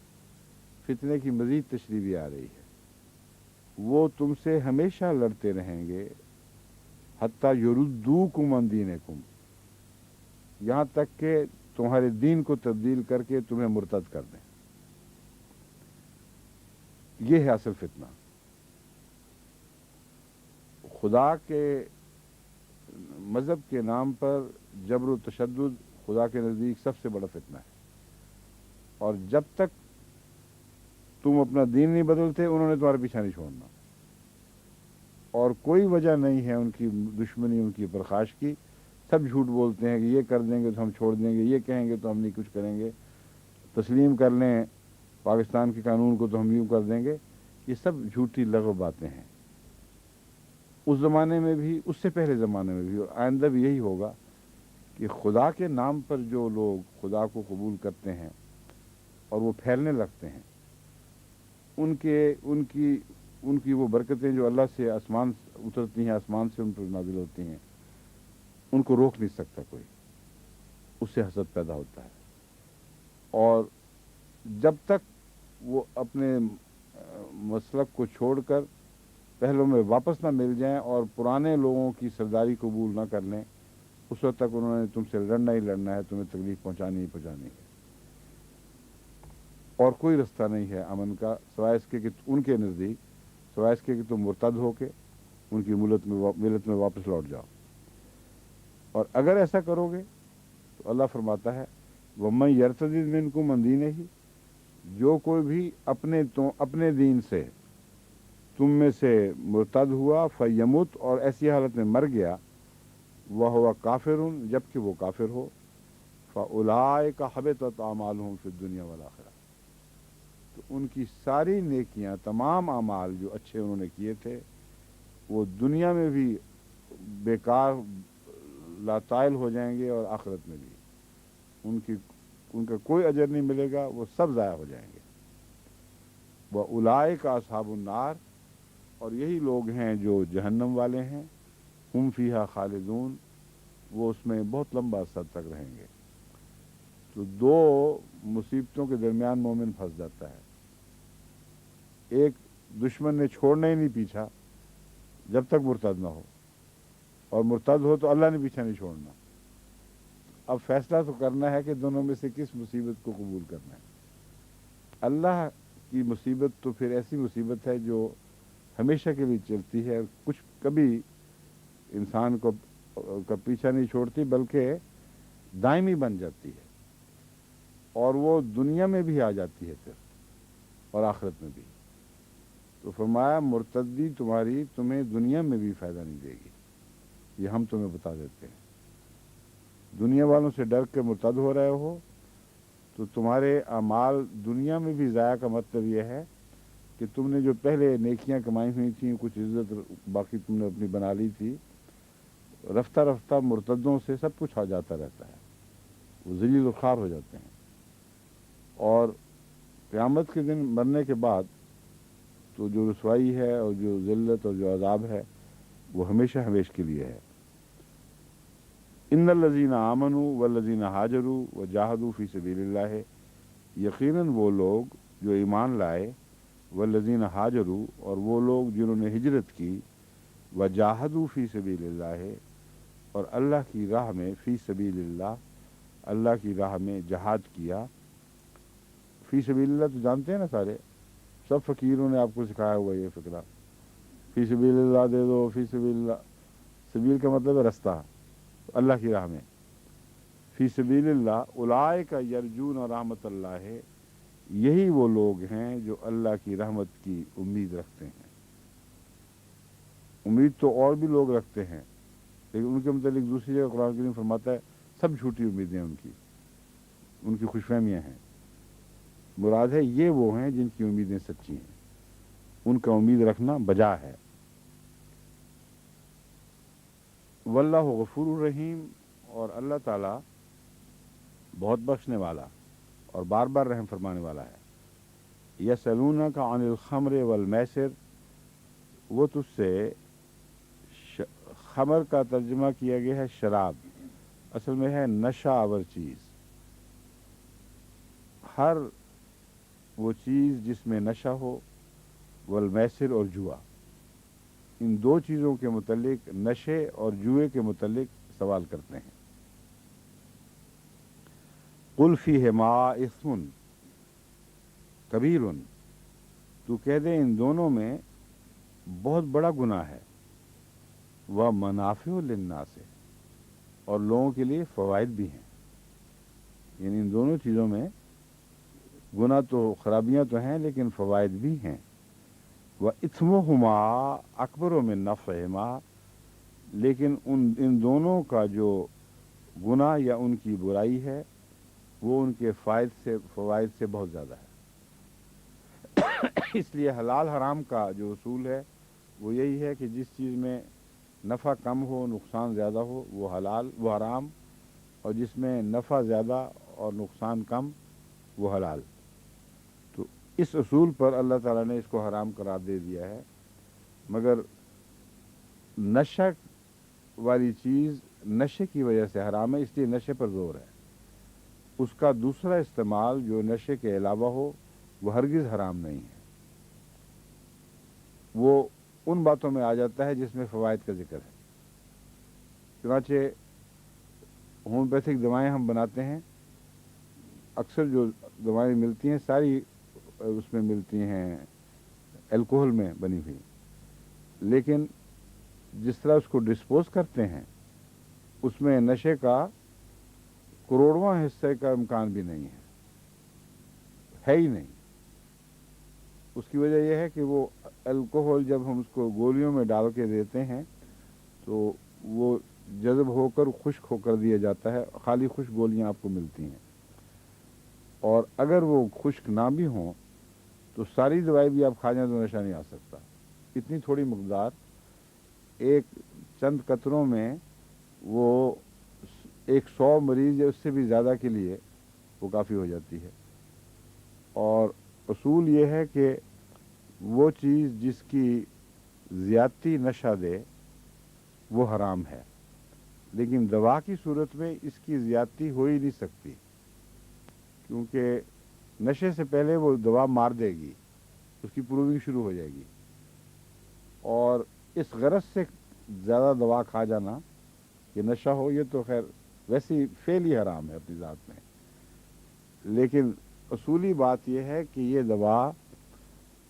فتنے کی مزید تشریح بھی آ رہی ہے. وہ تم سے ہمیشہ لڑتے رہیں گے حتیٰ یردوکم عن دینکم، یہاں تک کہ تمہارے دین کو تبدیل کر کے تمہیں مرتد کر دیں. یہ ہے اصل فتنہ. خدا کے مذہب کے نام پر جبر و تشدد خدا کے نزدیک سب سے بڑا فتنہ ہے. اور جب تک تم اپنا دین نہیں بدلتے انہوں نے تمہارا پیچھا نہیں چھوڑنا. اور کوئی وجہ نہیں ہے ان کی دشمنی، ان کی پرخاش کی. سب جھوٹ بولتے ہیں کہ یہ کر دیں گے تو ہم چھوڑ دیں گے، یہ کہیں گے تو ہم نہیں کچھ کریں گے، تسلیم کر لیں پاکستان کے قانون کو تو ہم یوں کر دیں گے. یہ سب جھوٹی لغو باتیں ہیں. اس زمانے میں بھی، اس سے پہلے زمانے میں بھی، اور آئندہ بھی یہی ہوگا کہ خدا کے نام پر جو لوگ خدا کو قبول کرتے ہیں اور وہ پھیلنے لگتے ہیں، ان کی وہ برکتیں جو اللہ سے آسمان اترتی ہیں، آسمان سے ان پر نازل ہوتی ہیں، ان کو روک نہیں سکتا کوئی. اس سے حسد پیدا ہوتا ہے. اور جب تک وہ اپنے مسلک کو چھوڑ کر پہلوں میں واپس نہ مل جائیں اور پرانے لوگوں کی سرداری قبول نہ کر لیں، اس وقت تک انہوں نے تم سے لڑنا ہی لڑنا ہے، تمہیں تکلیف پہنچانی ہی پہنچانی ہے. اور کوئی رستہ نہیں ہے امن کا سوائے اس کے کہ ان کے نزدیک سوائے اس کے کہ تم مرتد ہو کے ان کی ملت میں واپس لوٹ جاؤ. اور اگر ایسا کرو گے تو اللہ فرماتا ہے وَمَن يَرْتَدِدْ مِنْكُمْ عَنْ دِينِهِ، جو کوئی بھی اپنے دین سے تم میں سے مرتد ہوا فیمت، اور ایسی حالت میں مر گیا، وَهُوَ کافر، جبکہ وہ کافر ہو، فَأُولَٰئِكَ حَبِطَتْ أَعْمَالُهُمْ فِي الدُّنْيَا وَالْآخِرَةِ، تو ان کی ساری نیکیاں، تمام اعمال جو اچھے انہوں نے کیے تھے وہ دنیا میں بھی بیکار لاتائل ہو جائیں گے اور آخرت میں بھی ان کا کوئی اجر نہیں ملے گا، وہ سب ضائع ہو جائیں گے. وَأُولَٰئِكَ أَصْحَابُ النَّارِ، اور یہی لوگ ہیں جو جہنم والے ہیں. ہم فیہا خالدون، وہ اس میں بہت لمبا عرصہ تک رہیں گے. تو دو مصیبتوں کے درمیان مومن پھنس جاتا ہے. ایک، دشمن نے چھوڑنا ہی نہیں پیچھا جب تک مرتد نہ ہو، اور مرتد ہو تو اللہ نے پیچھا نہیں چھوڑنا. اب فیصلہ تو کرنا ہے کہ دونوں میں سے کس مصیبت کو قبول کرنا ہے. اللہ کی مصیبت تو پھر ایسی مصیبت ہے جو ہمیشہ کے لیے چلتی ہے، کچھ کبھی انسان کو کا پیچھا نہیں چھوڑتی بلکہ دائمی بن جاتی ہے، اور وہ دنیا میں بھی آ جاتی ہے پھر اور آخرت میں بھی. تو فرمایا مرتدی تمہیں دنیا میں بھی فائدہ نہیں دے گی. یہ ہم تمہیں بتا دیتے ہیں. دنیا والوں سے ڈر کے مرتد ہو رہے ہو تو تمہارے اعمال دنیا میں بھی ضائع کا مطلب یہ ہے کہ تم نے جو پہلے نیکیاں کمائی ہوئی تھیں، کچھ عزت باقی تم نے اپنی بنا لی تھی، رفتہ رفتہ مرتدوں سے سب کچھ آ جاتا رہتا ہے. وہ ذلیل و خوار ہو جاتے ہیں. اور قیامت کے دن مرنے کے بعد تو جو رسوائی ہے اور جو ذلت اور جو عذاب ہے وہ ہمیشہ ہمیش کے لیے ہے. ان الذین آمنوا والذین ہاجروا وجاہدوا فی سبیل اللہ، یقیناً وہ لوگ جو ایمان لائے، والذین ہاجروا، اور وہ لوگ جنہوں نے ہجرت کی، وجاہدوا فی سبیل اللہ، اور اللہ کی راہ میں، فی سبیل اللہ، اللہ کی راہ میں جہاد کیا. فی سبیل اللہ تو جانتے ہیں نا سارے، سب فقیروں نے آپ کو سکھایا ہوا یہ فقرہ. فی سبیل اللہ دے دو، فی سبیل اللہ، سبیل کا مطلب ہے رستہ، اللہ کی راہ میں. فی سبیل اللہ اولئک یرجون رحمت اللہ، یہی وہ لوگ ہیں جو اللہ کی رحمت کی امید رکھتے ہیں. امید تو اور بھی لوگ رکھتے ہیں، لیکن ان کے متعلق دوسری جگہ قرآن کریم فرماتا ہے سب جھوٹی امیدیں ان کی خوش فہمیاں ہیں. مراد ہے یہ وہ ہیں جن کی امیدیں سچی ہیں، ان کا امید رکھنا بجا ہے. واللہ غفور الرحیم، اور اللہ تعالیٰ بہت بخشنے والا اور بار بار رحم فرمانے والا ہے۔ یسألونک عن الخمر والمیسر، وہ تجھ سے خمر کا ترجمہ کیا گیا ہے شراب، اصل میں ہے نشہ آور چیز، ہر وہ چیز جس میں نشہ ہو، والمیسر اور جوا، ان دو چیزوں کے متعلق، نشے اور جوئے کے متعلق سوال کرتے ہیں۔ قل فیہما اثم کبیر، تو کہہ دے ان دونوں میں بہت بڑا گناہ ہے، ومنافع للناس، اور لوگوں کے لیے فوائد بھی ہیں، یعنی ان دونوں چیزوں میں گناہ تو، خرابیاں تو ہیں لیکن فوائد بھی ہیں۔ وَإِثْمُهُمَا أَكْبَرُ مِن نَّفْعِهِمَا، لیکن ان دونوں کا جو گناہ یا ان کی برائی ہے وہ ان کے فوائد سے بہت زیادہ ہے۔ اس لیے حلال حرام کا جو اصول ہے وہ یہی ہے کہ جس چیز میں نفع کم ہو، نقصان زیادہ ہو، وہ حلال، وہ حرام، اور جس میں نفع زیادہ اور نقصان کم، وہ حلال۔ تو اس اصول پر اللہ تعالیٰ نے اس کو حرام قرار دے دیا ہے، مگر نشہ والی چیز نشے کی وجہ سے حرام ہے، اس لیے نشے پر زور ہے۔ اس کا دوسرا استعمال جو نشے کے علاوہ ہو وہ ہرگز حرام نہیں ہے، وہ ان باتوں میں آ جاتا ہے جس میں فوائد کا ذکر ہے۔ چنانچہ ہومیوپیتھک دوائیں ہم بناتے ہیں، اکثر جو دوائیں ملتی ہیں ساری اس میں ملتی ہیں الکوہل میں بنی ہوئی، لیکن جس طرح اس کو ڈسپوز کرتے ہیں اس میں نشے کا کروڑواں حصے کا امکان بھی نہیں ہے ہی نہیں۔ اس کی وجہ یہ ہے کہ وہ الکوہل جب ہم اس کو گولیوں میں ڈال کے دیتے ہیں تو وہ جذب ہو کر خشک ہو کر دیا جاتا ہے، خالی خشک گولیاں آپ کو ملتی ہیں، اور اگر وہ خشک نہ بھی ہوں تو ساری دوائی بھی آپ کھا جائیں تو نشہ نہیں آ سکتا۔ اتنی تھوڑی مقدار، ایک چند قطروں میں وہ 100 مریض یا اس سے بھی زیادہ کے لیے وہ کافی ہو جاتی ہے۔ اور اصول یہ ہے کہ وہ چیز جس کی زیادتی نشہ دے وہ حرام ہے، لیکن دوا کی صورت میں اس کی زیادتی ہو ہی نہیں سکتی، کیونکہ نشے سے پہلے وہ دوا مار دے گی، اس کی پروونگ شروع ہو جائے گی، اور اس غرض سے زیادہ دوا کھا جانا کہ نشہ ہو، یہ تو خیر ویسی فعل ہی حرام ہے اپنی ذات میں، لیکن اصولی بات یہ ہے کہ یہ دوا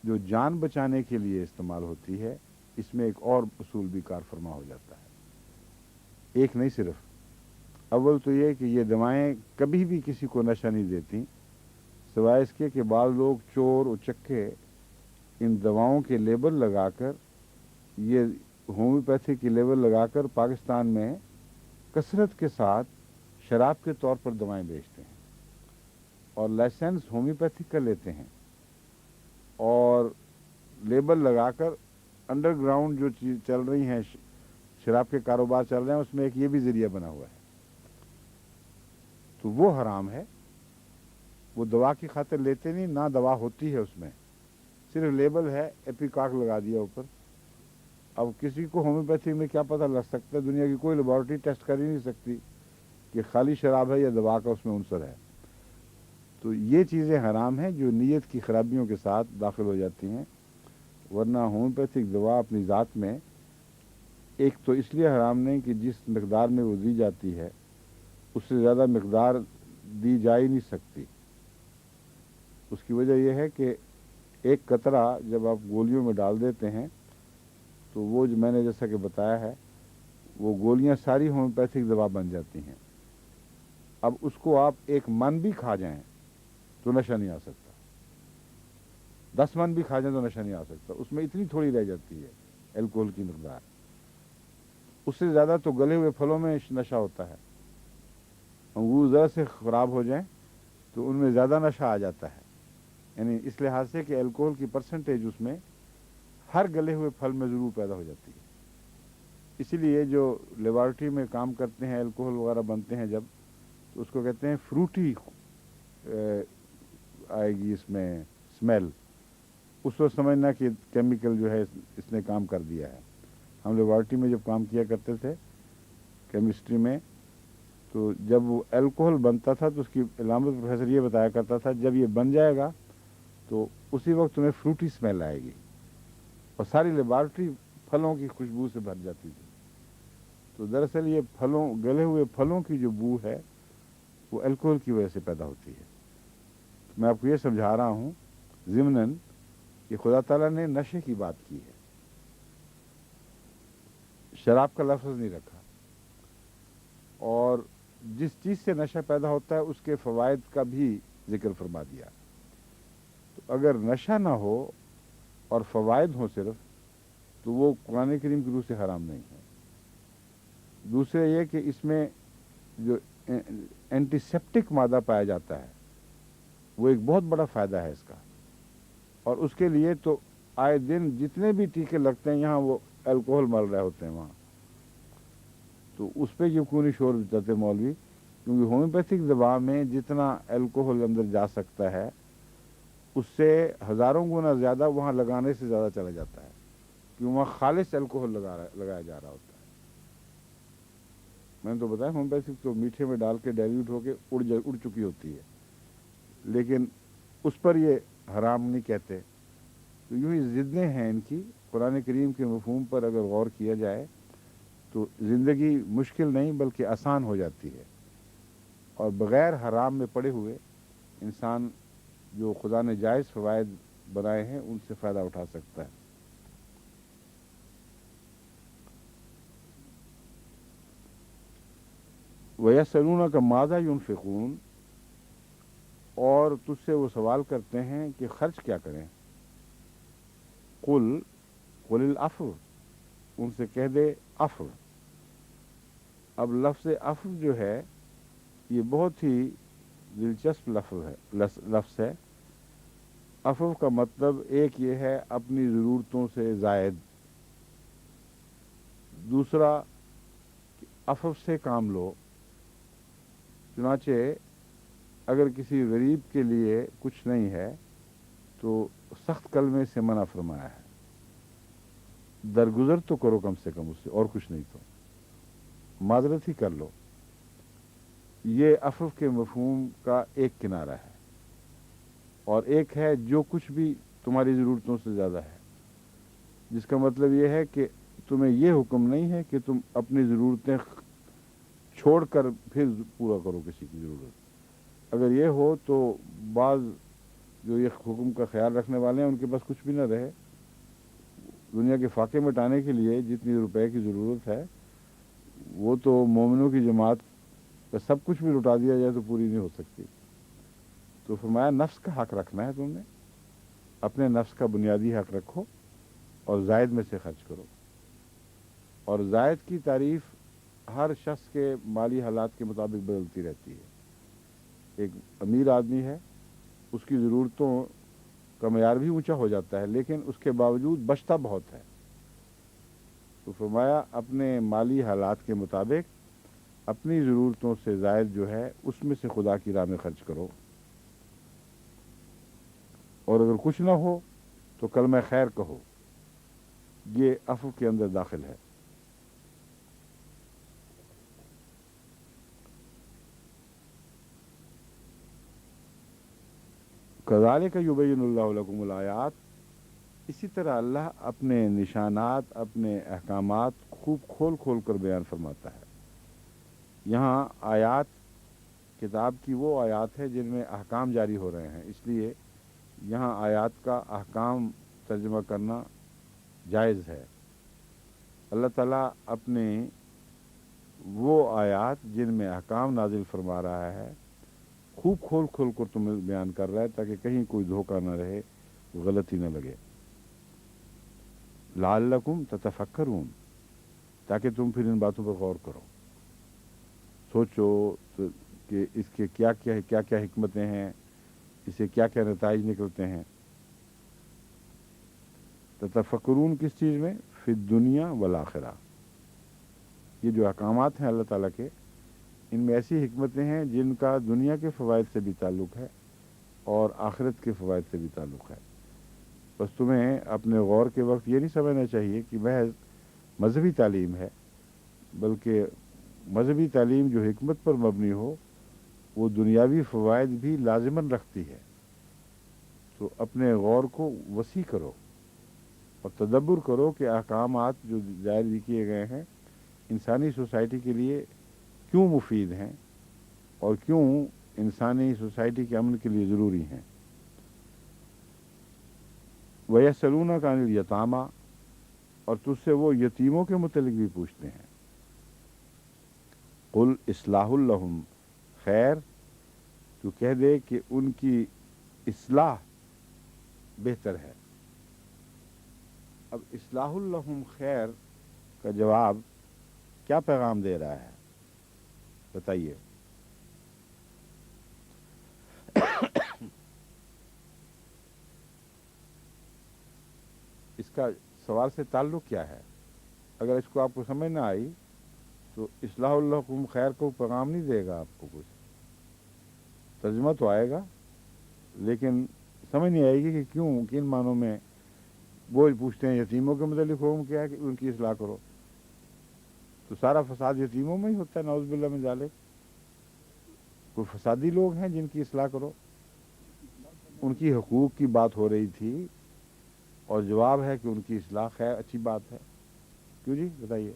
جو جان بچانے کے لیے استعمال ہوتی ہے اس میں ایک اور اصول بھی کار فرما ہو جاتا ہے، ایک نہیں صرف۔ اول تو یہ کہ یہ دوائیں کبھی بھی کسی کو نشہ نہیں دیتی، سوائے اس کے کہ بعض لوگ چور اچکے ان دواؤں کے لیبل لگا کر، یہ ہومیوپیتھی کے لیبل لگا کر پاکستان میں کثرت کے ساتھ شراب کے طور پر دوائیں بیچتے ہیں، اور لائسنس ہومیوپیتھی کا لیتے ہیں، اور لیبل لگا کر انڈر گراؤنڈ جو چیز چل رہی ہیں، شراب کے کاروبار چل رہے ہیں، اس میں ایک یہ بھی ذریعہ بنا ہوا ہے، تو وہ حرام ہے۔ وہ دوا کی خاطر لیتے نہیں، نہ دوا ہوتی ہے اس میں، صرف لیبل ہے، ایپیکاک لگا دیا اوپر۔ اب کسی کو ہومیوپیتھی میں کیا پتہ لگ سکتا ہے، دنیا کی کوئی لیبارٹری ٹیسٹ کر ہی نہیں سکتی کہ خالی شراب ہے یا دوا کا اس میں عنصر ہے۔ تو یہ چیزیں حرام ہیں جو نیت کی خرابیوں کے ساتھ داخل ہو جاتی ہیں، ورنہ ہومیوپیتھک دوا اپنی ذات میں ایک تو اس لیے حرام نہیں کہ جس مقدار میں وہ دی جاتی ہے اس سے زیادہ مقدار دی جا ہی نہیں سکتی۔ اس کی وجہ یہ ہے کہ ایک قطرہ جب آپ گولیوں میں ڈال دیتے ہیں تو وہ جو میں نے جیسا کہ بتایا ہے وہ گولیاں ساری ہومیوپیتھک دوا بن جاتی ہیں۔ اب اس کو آپ 1 من بھی کھا جائیں تو نشہ نہیں آ سکتا، 10 من بھی کھا جائیں تو نشہ نہیں آ سکتا، اس میں اتنی تھوڑی رہ جاتی ہے الکوہل کی مقدار، اس سے زیادہ تو گلے ہوئے پھلوں میں نشہ ہوتا ہے، انگور ذرا سے خراب ہو جائیں تو ان میں زیادہ نشہ آ جاتا ہے، یعنی اس لحاظ سے کہ الکوہل کی پرسنٹیج اس میں ہر گلے ہوئے پھل میں ضرور پیدا ہو جاتی ہے۔ اسی لیے جو لیبارٹری میں کام کرتے ہیں، الکوہل وغیرہ بنتے ہیں جب، تو اس کو کہتے ہیں فروٹی آئے گی اس میں اسمیل، اس وقت سمجھنا کہ کیمیکل جو ہے اس نے کام کر دیا ہے۔ ہم لیبارٹری میں جب کام کیا کرتے تھے کیمسٹری میں، تو جب وہ الکوہل بنتا تھا تو اس کی علامت پروفیسر یہ بتایا کرتا تھا جب یہ بن جائے گا تو اسی وقت تمہیں فروٹی اسمیل آئے گی، اور ساری لیبارٹری پھلوں کی خوشبو سے بھر جاتی تھی۔ تو دراصل یہ پھلوں، گلے ہوئے پھلوں کی جو بو ہے وہ الکوہل کی وجہ سے پیدا ہوتی ہے۔ میں آپ کو یہ سمجھا رہا ہوں ضمناً کہ خدا تعالیٰ نے نشے کی بات کی ہے، شراب کا لفظ نہیں رکھا، اور جس چیز سے نشہ پیدا ہوتا ہے اس کے فوائد کا بھی ذکر فرما دیا۔ تو اگر نشہ نہ ہو اور فوائد ہوں صرف، تو وہ قرآن کریم کی روح سے حرام نہیں ہے۔ دوسرے یہ کہ اس میں جو اینٹی سیپٹک مادہ پایا جاتا ہے وہ ایک بہت بڑا فائدہ ہے اس کا، اور اس کے لیے تو آئے دن جتنے بھی ٹیکے لگتے ہیں یہاں وہ الکوہل مل رہے ہوتے ہیں وہاں، تو اس پہ کیوں نہیں شور بچاتے مولوی؟ کیونکہ ہومیوپیتھک دوا میں جتنا الکوہل اندر جا سکتا ہے اس سے ہزاروں گنا زیادہ وہاں لگانے سے زیادہ چلا جاتا ہے، کیونکہ وہاں خالص الکوہل لگایا جا رہا ہوتا ہے۔ میں نے تو بتایا ہومیوپیتھک تو میٹھے میں ڈال کے ڈائلیوٹ ہو کے اڑ چکی ہوتی ہے، لیکن اس پر یہ حرام نہیں کہتے۔ تو یوں ہی ضدیں ہیں ان کی۔ قرآن کریم کے مفہوم پر اگر غور کیا جائے تو زندگی مشکل نہیں بلکہ آسان ہو جاتی ہے، اور بغیر حرام میں پڑے ہوئے انسان جو خدا نے جائز فوائد بنائے ہیں ان سے فائدہ اٹھا سکتا ہے۔ وَيَسْأَلُونَكَ مَاذَا يُنْفِقُونَ، اور تجھ سے وہ سوال کرتے ہیں کہ خرچ کیا کریں۔ قُلْ الْعَفْوَ، ان سے کہہ دے عفو۔ اب لفظ عفو جو ہے یہ بہت ہی دلچسپ لفظ ہے۔ عفو کا مطلب ایک یہ ہے اپنی ضرورتوں سے زائد، دوسرا عفو سے کام لو۔ چنانچہ اگر کسی غریب کے لیے کچھ نہیں ہے تو سخت کلمے سے منع فرمایا ہے، درگزر تو کرو کم سے کم اس سے، اور کچھ نہیں تو معذرت ہی کر لو۔ یہ عفو کے مفہوم کا ایک کنارہ ہے، اور ایک ہے جو کچھ بھی تمہاری ضرورتوں سے زیادہ ہے، جس کا مطلب یہ ہے کہ تمہیں یہ حکم نہیں ہے کہ تم اپنی ضرورتیں چھوڑ کر پھر پورا کرو کسی کی ضرورت۔ اگر یہ ہو تو بعض جو یہ حکم کا خیال رکھنے والے ہیں ان کے پاس کچھ بھی نہ رہے، دنیا کے فاقے مٹانے کے لیے جتنی روپے کی ضرورت ہے وہ تو مومنوں کی جماعت کا سب کچھ بھی لٹا دیا جائے تو پوری نہیں ہو سکتی۔ تو فرمایا نفس کا حق رکھنا ہے، تم نے اپنے نفس کا بنیادی حق رکھو اور زائد میں سے خرچ کرو۔ اور زائد کی تعریف ہر شخص کے مالی حالات کے مطابق بدلتی رہتی ہے۔ ایک امیر آدمی ہے، اس کی ضرورتوں کا معیار بھی اونچا ہو جاتا ہے لیکن اس کے باوجود بچتا بہت ہے۔ تو فرمایا اپنے مالی حالات کے مطابق اپنی ضرورتوں سے زائد جو ہے اس میں سے خدا کی راہ میں خرچ کرو، اور اگر کچھ نہ ہو تو کلمہ خیر کہو، یہ عفو کے اندر داخل ہے۔ کذالک یبین اللہ لکم الآیات، اسی طرح اللہ اپنے نشانات، اپنے احکامات خوب کھول کھول کر بیان فرماتا ہے۔ یہاں آیات کتاب کی وہ آیات ہے جن میں احکام جاری ہو رہے ہیں، اس لیے یہاں آیات کا احکام ترجمہ کرنا جائز ہے۔ اللہ تعالیٰ اپنے وہ آیات جن میں احکام نازل فرما رہا ہے خوب کھول کھول کر تمہیں بیان کر رہا ہے تاکہ کہیں کوئی دھوکہ نہ رہے، غلطی نہ لگے۔ لعلکم تتفکرون، تاکہ تم پھر ان باتوں پر غور کرو، سوچو کہ اس کے کیا کیا حکمتیں ہیں، اسے کیا کیا نتائج نکلتے ہیں۔ تتفکرون کس چیز میں؟ فی الدنیا والآخرہ، یہ جو احکامات ہیں اللہ تعالیٰ کے، ان میں ایسی حکمتیں ہیں جن کا دنیا کے فوائد سے بھی تعلق ہے اور آخرت کے فوائد سے بھی تعلق ہے۔ بس تمہیں اپنے غور کے وقت یہ نہیں سمجھنا چاہیے کہ محض مذہبی تعلیم ہے، بلکہ مذہبی تعلیم جو حکمت پر مبنی ہو وہ دنیاوی فوائد بھی لازماً رکھتی ہے۔ تو اپنے غور کو وسیع کرو اور تدبر کرو کہ احکامات جو جاری کیے گئے ہیں انسانی سوسائٹی کے لیے کیوں مفید ہیں اور کیوں انسانی سوسائٹی کے امن کے لیے ضروری ہیں۔ وَيَسْأَلُونَكَ عَنِ الْيَتَامَى، اور تجھ سے وہ یتیموں کے متعلق بھی پوچھتے ہیں۔ قُلْ إِصْلَاحٌ لَهُمْ خیر، تو کہہ دے کہ ان کی اصلاح بہتر ہے۔ اب اصلاح لہم خیر کا جواب کیا پیغام دے رہا ہے بتائیے؟ اس کا سوال سے تعلق کیا ہے؟ اگر اس کو آپ کو سمجھ نہ آئی تو اصلاح لہم خیر کو پیغام نہیں دے گا آپ کو، کچھ ترجمہ تو آئے گا لیکن سمجھ نہیں آئے گی کہ کیوں، کن معنوں میں وہ پوچھتے ہیں یتیموں کے متعلق حکم کیا ہے کہ ان کی اصلاح کرو، تو سارا فساد یتیموں میں ہی ہوتا ہے، نعوذ باللہ من ذالک۔ کوئی فسادی لوگ ہیں جن کی اصلاح کرو؟ ان کی حقوق کی بات ہو رہی تھی اور جواب ہے کہ ان کی اصلاح خیر اچھی بات ہے۔ کیوں جی بتائیے؟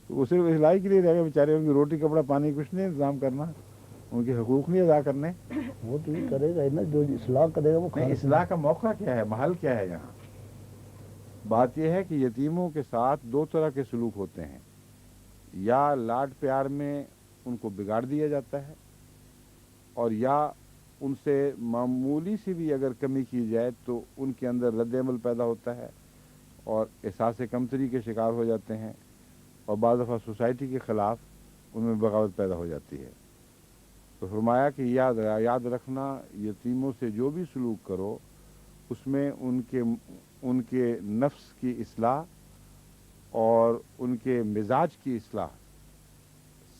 تو وہ صرف اصلاح کے لیے رہ گئے بیچارے، ان کی روٹی کپڑا پانی کچھ نہیں انتظام کرنا، ان کے حقوق نہیں ادا کرنے۔ وہ تو یہ کرے گا نا جو اصلاح کرے گا وہ نہیں، اصلاح کا موقع کیا ہے، محل کیا ہے یہاں؟ بات یہ ہے کہ یتیموں کے ساتھ دو طرح کے سلوک ہوتے ہیں، یا لاڈ پیار میں ان کو بگاڑ دیا جاتا ہے، اور یا ان سے معمولی سی بھی اگر کمی کی جائے تو ان کے اندر رد عمل پیدا ہوتا ہے اور احساس کمتری کے شکار ہو جاتے ہیں، اور بعض دفعہ سوسائٹی کے خلاف ان میں بغاوت پیدا ہو جاتی ہے۔ تو فرمایا کہ یاد رکھنا، یتیموں سے جو بھی سلوک کرو اس میں ان کے نفس کی اصلاح اور ان کے مزاج کی اصلاح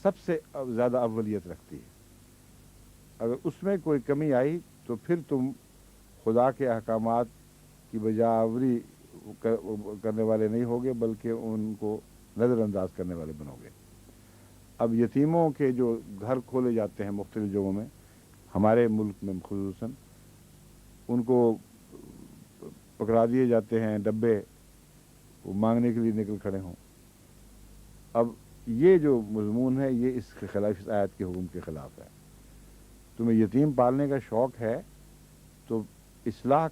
سب سے زیادہ اولیت رکھتی ہے۔ اگر اس میں کوئی کمی آئی تو پھر تم خدا کے احکامات کی بجاوری کرنے والے نہیں ہوگے بلکہ ان کو نظر انداز کرنے والے بنو گے۔ اب یتیموں کے جو گھر کھولے جاتے ہیں مختلف جگہوں میں، ہمارے ملک میں خصوصاً، ان کو پکڑا دیے جاتے ہیں ڈبے، وہ مانگنے کے لیے نکل کھڑے ہوں۔ اب یہ جو مضمون ہے یہ اس کے خلاف، اس آیت کے حکم کے خلاف ہے۔ تمہیں یتیم پالنے کا شوق ہے تو اصلاح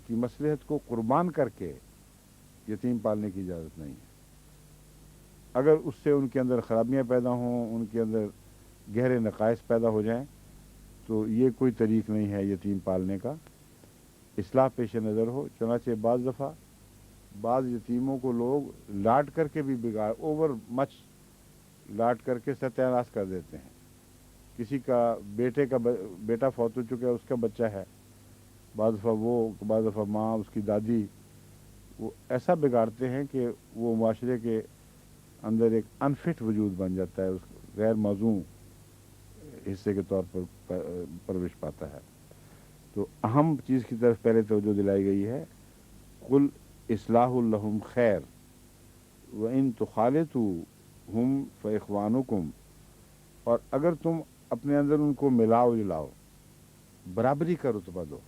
کی مصلحت کو قربان کر کے یتیم پالنے کی اجازت نہیں ہے۔ اگر اس سے ان کے اندر خرابیاں پیدا ہوں، ان کے اندر گہرے نقائص پیدا ہو جائیں تو یہ کوئی طریق نہیں ہے یتیم پالنے کا، اصلاح پیش نظر ہو۔ چنانچہ بعض دفعہ بعض یتیموں کو لوگ لاٹ کر کے بھی بگاڑ، اوور مچ لاٹ کر کے ستیہ ناش کر دیتے ہیں۔ کسی کا بیٹا فوت ہو چکا ہے، اس کا بچہ ہے، بعض دفعہ ماں، اس کی دادی، وہ ایسا بگاڑتے ہیں کہ وہ معاشرے کے اندر ایک انفٹ وجود بن جاتا ہے، اس غیر موزوں حصے کے طور پر پرورش پاتا ہے۔ تو اہم چیز کی طرف پہلے توجہ دلائی گئی ہے، قل اصلاح لہم خیر وَإِن تُخَالِطُوهُمْ فَإِخْوَانُكُمْ، اور اگر تم اپنے اندر ان کو ملاؤ جلاؤ، برابری کا رتبہ دو،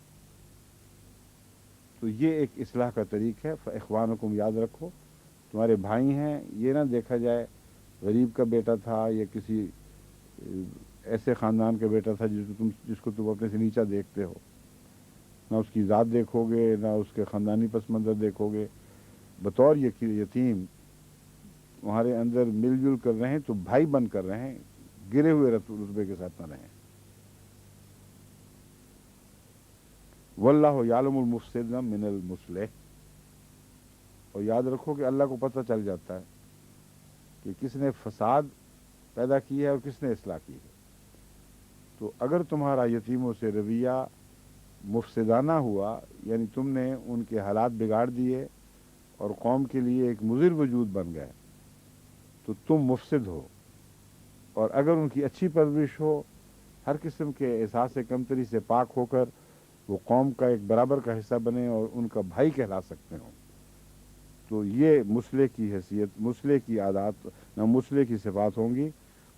تو یہ ایک اصلاح کا طریق ہے۔ فَإِخْوَانُكُمْ یاد رکھو، تمہارے بھائی ہیں، یہ نہ دیکھا جائے غریب کا بیٹا تھا یا کسی ایسے خاندان کا بیٹا تھا جس کو تم اپنے سے نیچا دیکھتے ہو، نہ اس کی ذات دیکھو گے، نہ اس کے خاندانی پس منظر دیکھو گے، بطور یتیم تمہارے اندر مل جل کر رہیں تو بھائی بن کر رہیں، گرے ہوئے رتبے کے ساتھ نہ رہیں۔ واللہ یعلم المفسد من المصلح، اور یاد رکھو کہ اللہ کو پتہ چل جاتا ہے کہ کس نے فساد پیدا کی ہے اور کس نے اصلاح کی ہے۔ تو اگر تمہارا یتیموں سے رویہ مفسدانہ ہوا، یعنی تم نے ان کے حالات بگاڑ دیے اور قوم کے لیے ایک مضر وجود بن گئے، تو تم مفسد ہو۔ اور اگر ان کی اچھی پرورش ہو، ہر قسم کے احساس کمتری سے پاک ہو کر وہ قوم کا ایک برابر کا حصہ بنے اور ان کا بھائی کہلا سکتے ہوں، تو یہ مسلح کی حیثیت، مسلح کی عادات، نہ مسلح کی صفات ہوں گی۔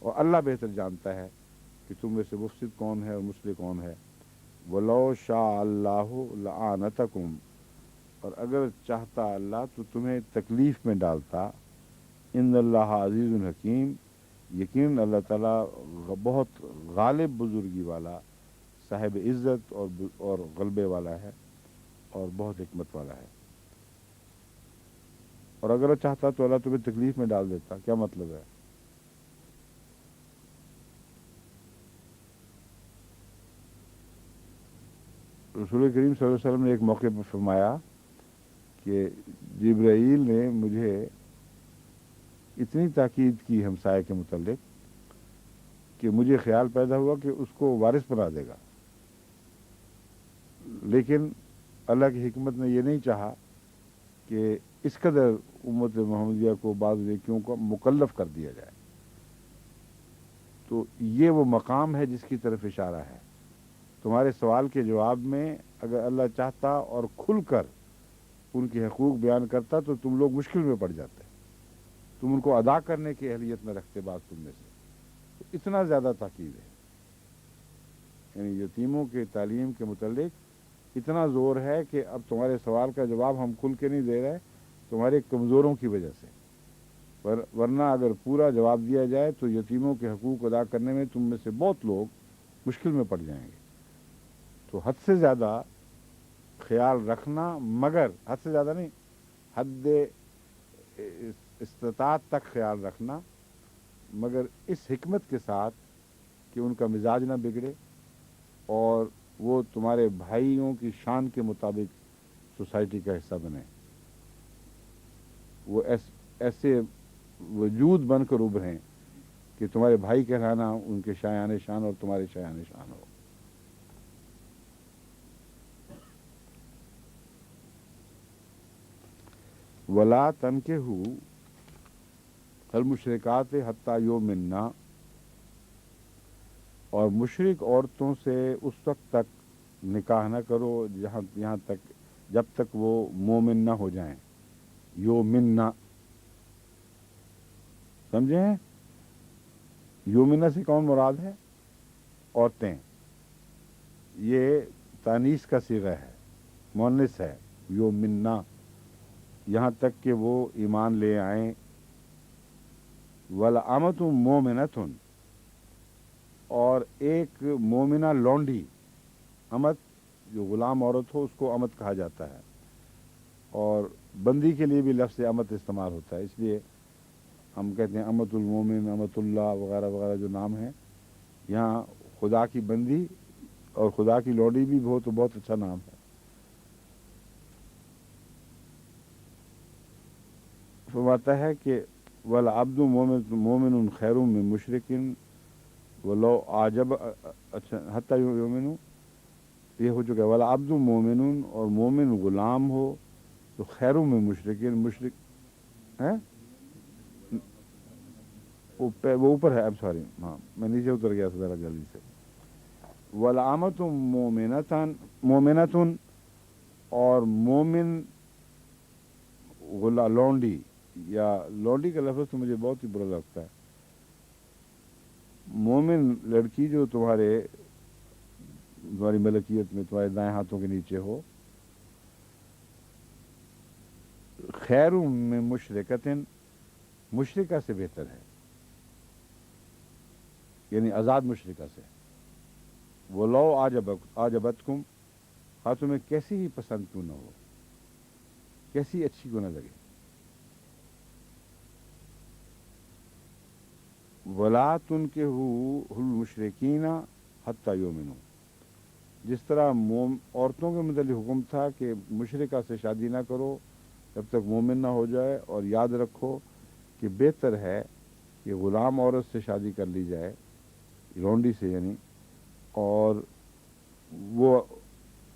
اور اللہ بہتر جانتا ہے کہ تم میں سے مفسد کون ہے اور مسلح کون ہے۔ وَلَوْ شَاءَ اللَّهُ لَأَعْنَتَكُمْ، اور اگر چاہتا اللہ تو تمہیں تکلیف میں ڈالتا۔ ان اللہ عزیز الحکیم، یقین اللہ تعالیٰ بہت غالب بزرگی والا، صاحب عزت اور غلبے والا ہے اور بہت حکمت والا ہے۔ اور اگر چاہتا تو اللہ تمہیں تکلیف میں ڈال دیتا۔ کیا مطلب ہے؟ رسول کریم صلی اللہ علیہ وسلم نے ایک موقع پر فرمایا کہ جبرائیل نے مجھے اتنی تاکید کی ہمسائے کے متعلق کہ مجھے خیال پیدا ہوا کہ اس کو وارث بنا دے گا، لیکن اللہ کی حکمت نے یہ نہیں چاہا کہ اس قدر امت محمدیہ کو بعض نیکیوں کو مکلف کر دیا جائے۔ تو یہ وہ مقام ہے جس کی طرف اشارہ ہے۔ تمہارے سوال کے جواب میں اگر اللہ چاہتا اور کھل کر ان کے حقوق بیان کرتا تو تم لوگ مشکل میں پڑ جاتے، تم ان کو ادا کرنے کی اہلیت نہ رکھتے بعض تم میں سے۔ تو اتنا زیادہ تاکید ہے، یعنی یتیموں کے تعلیم کے متعلق اتنا زور ہے کہ اب تمہارے سوال کا جواب ہم کھل کے نہیں دے رہے تمہارے کمزوروں کی وجہ سے، ورنہ اگر پورا جواب دیا جائے تو یتیموں کے حقوق ادا کرنے میں تم میں سے بہت لوگ مشکل میں پڑ جائیں گے۔ تو حد سے زیادہ خیال رکھنا، مگر حد سے زیادہ نہیں، حد استطاعت تک خیال رکھنا، مگر اس حکمت کے ساتھ کہ ان کا مزاج نہ بگڑے اور وہ تمہارے بھائیوں کی شان کے مطابق سوسائٹی کا حصہ بنے، وہ ایسے وجود بن کر ابھریں کہ تمہارے بھائی کہلانا ان کے شایان شان اور تمہارے شایان شان ہو۔ ولا تنکحوا المشرکات حتی یؤمنن، اور مشرک عورتوں سے اس وقت تک نکاح نہ کرو یہاں تک جب تک وہ مومن نہ ہو جائیں۔ یؤمنن، سمجھیں؟ یؤمنن سے کون مراد ہے؟ عورتیں۔ یہ تانیث کا صیغہ ہے، مؤنث ہے، یؤمنن، یہاں تک کہ وہ ایمان لے آئیں۔ وَلَأَمَةٌ مُؤْمِنَةٌ، اور ایک مومنہ لونڈی، امت جو غلام عورت ہو اس کو امت کہا جاتا ہے، اور بندی کے لیے بھی لفظ امت استعمال ہوتا ہے، اس لیے ہم کہتے ہیں امت المومن، امت اللہ وغیرہ وغیرہ جو نام ہیں۔ یہاں خدا کی بندی اور خدا کی لونڈی بھی بہت اچھا نام ہے۔ فرماتا ہے کہ وَالْعَبْدُ مُؤْمِنٌ خَيْرٌ مِّن مُشْرِكٍ وَلَوْ أَعْجَبَ، اچھا حتیٰ یؤمنوا یہ ہو چکا ہے۔ وَالْعَبْدُ مُؤْمِنٌ، اور مومن غلام ہو تو خیر من مشرکین، مشرک ہے وہ اوپر ہے، سوری ہاں میں نیچے اتر گیا تھا ذرا جلدی سے۔ وَالْأَمَةُ مُؤْمِنَةٌ، اور مومن لونڈی، یا لونڈی کا لفظ تو مجھے بہت ہی برا لگتا ہے۔ مومن لڑکی جو تمہاری ملکیت میں تمہارے دائیں ہاتھوں کے نیچے ہو، خیر من مشرکتن، مشرکہ سے بہتر ہے، یعنی آزاد مشرکہ سے۔ وَلَوْ أَعْجَبَتْكُمْ، ہاں تمہیں کیسی ہی پسند کیوں نہ ہو، کیسی اچھی کیوں نہ لگے۔ وَلَا تُنكِحُوا الْمُشْرِكِينَ حَتَّى يُؤْمِنُوا، جس طرح عورتوں کے متعلق حکم تھا کہ مشرکہ سے شادی نہ کرو جب تک مومن نہ ہو جائے، اور یاد رکھو کہ بہتر ہے کہ غلام عورت سے شادی کر لی جائے، لونڈی سے یعنی، اور وہ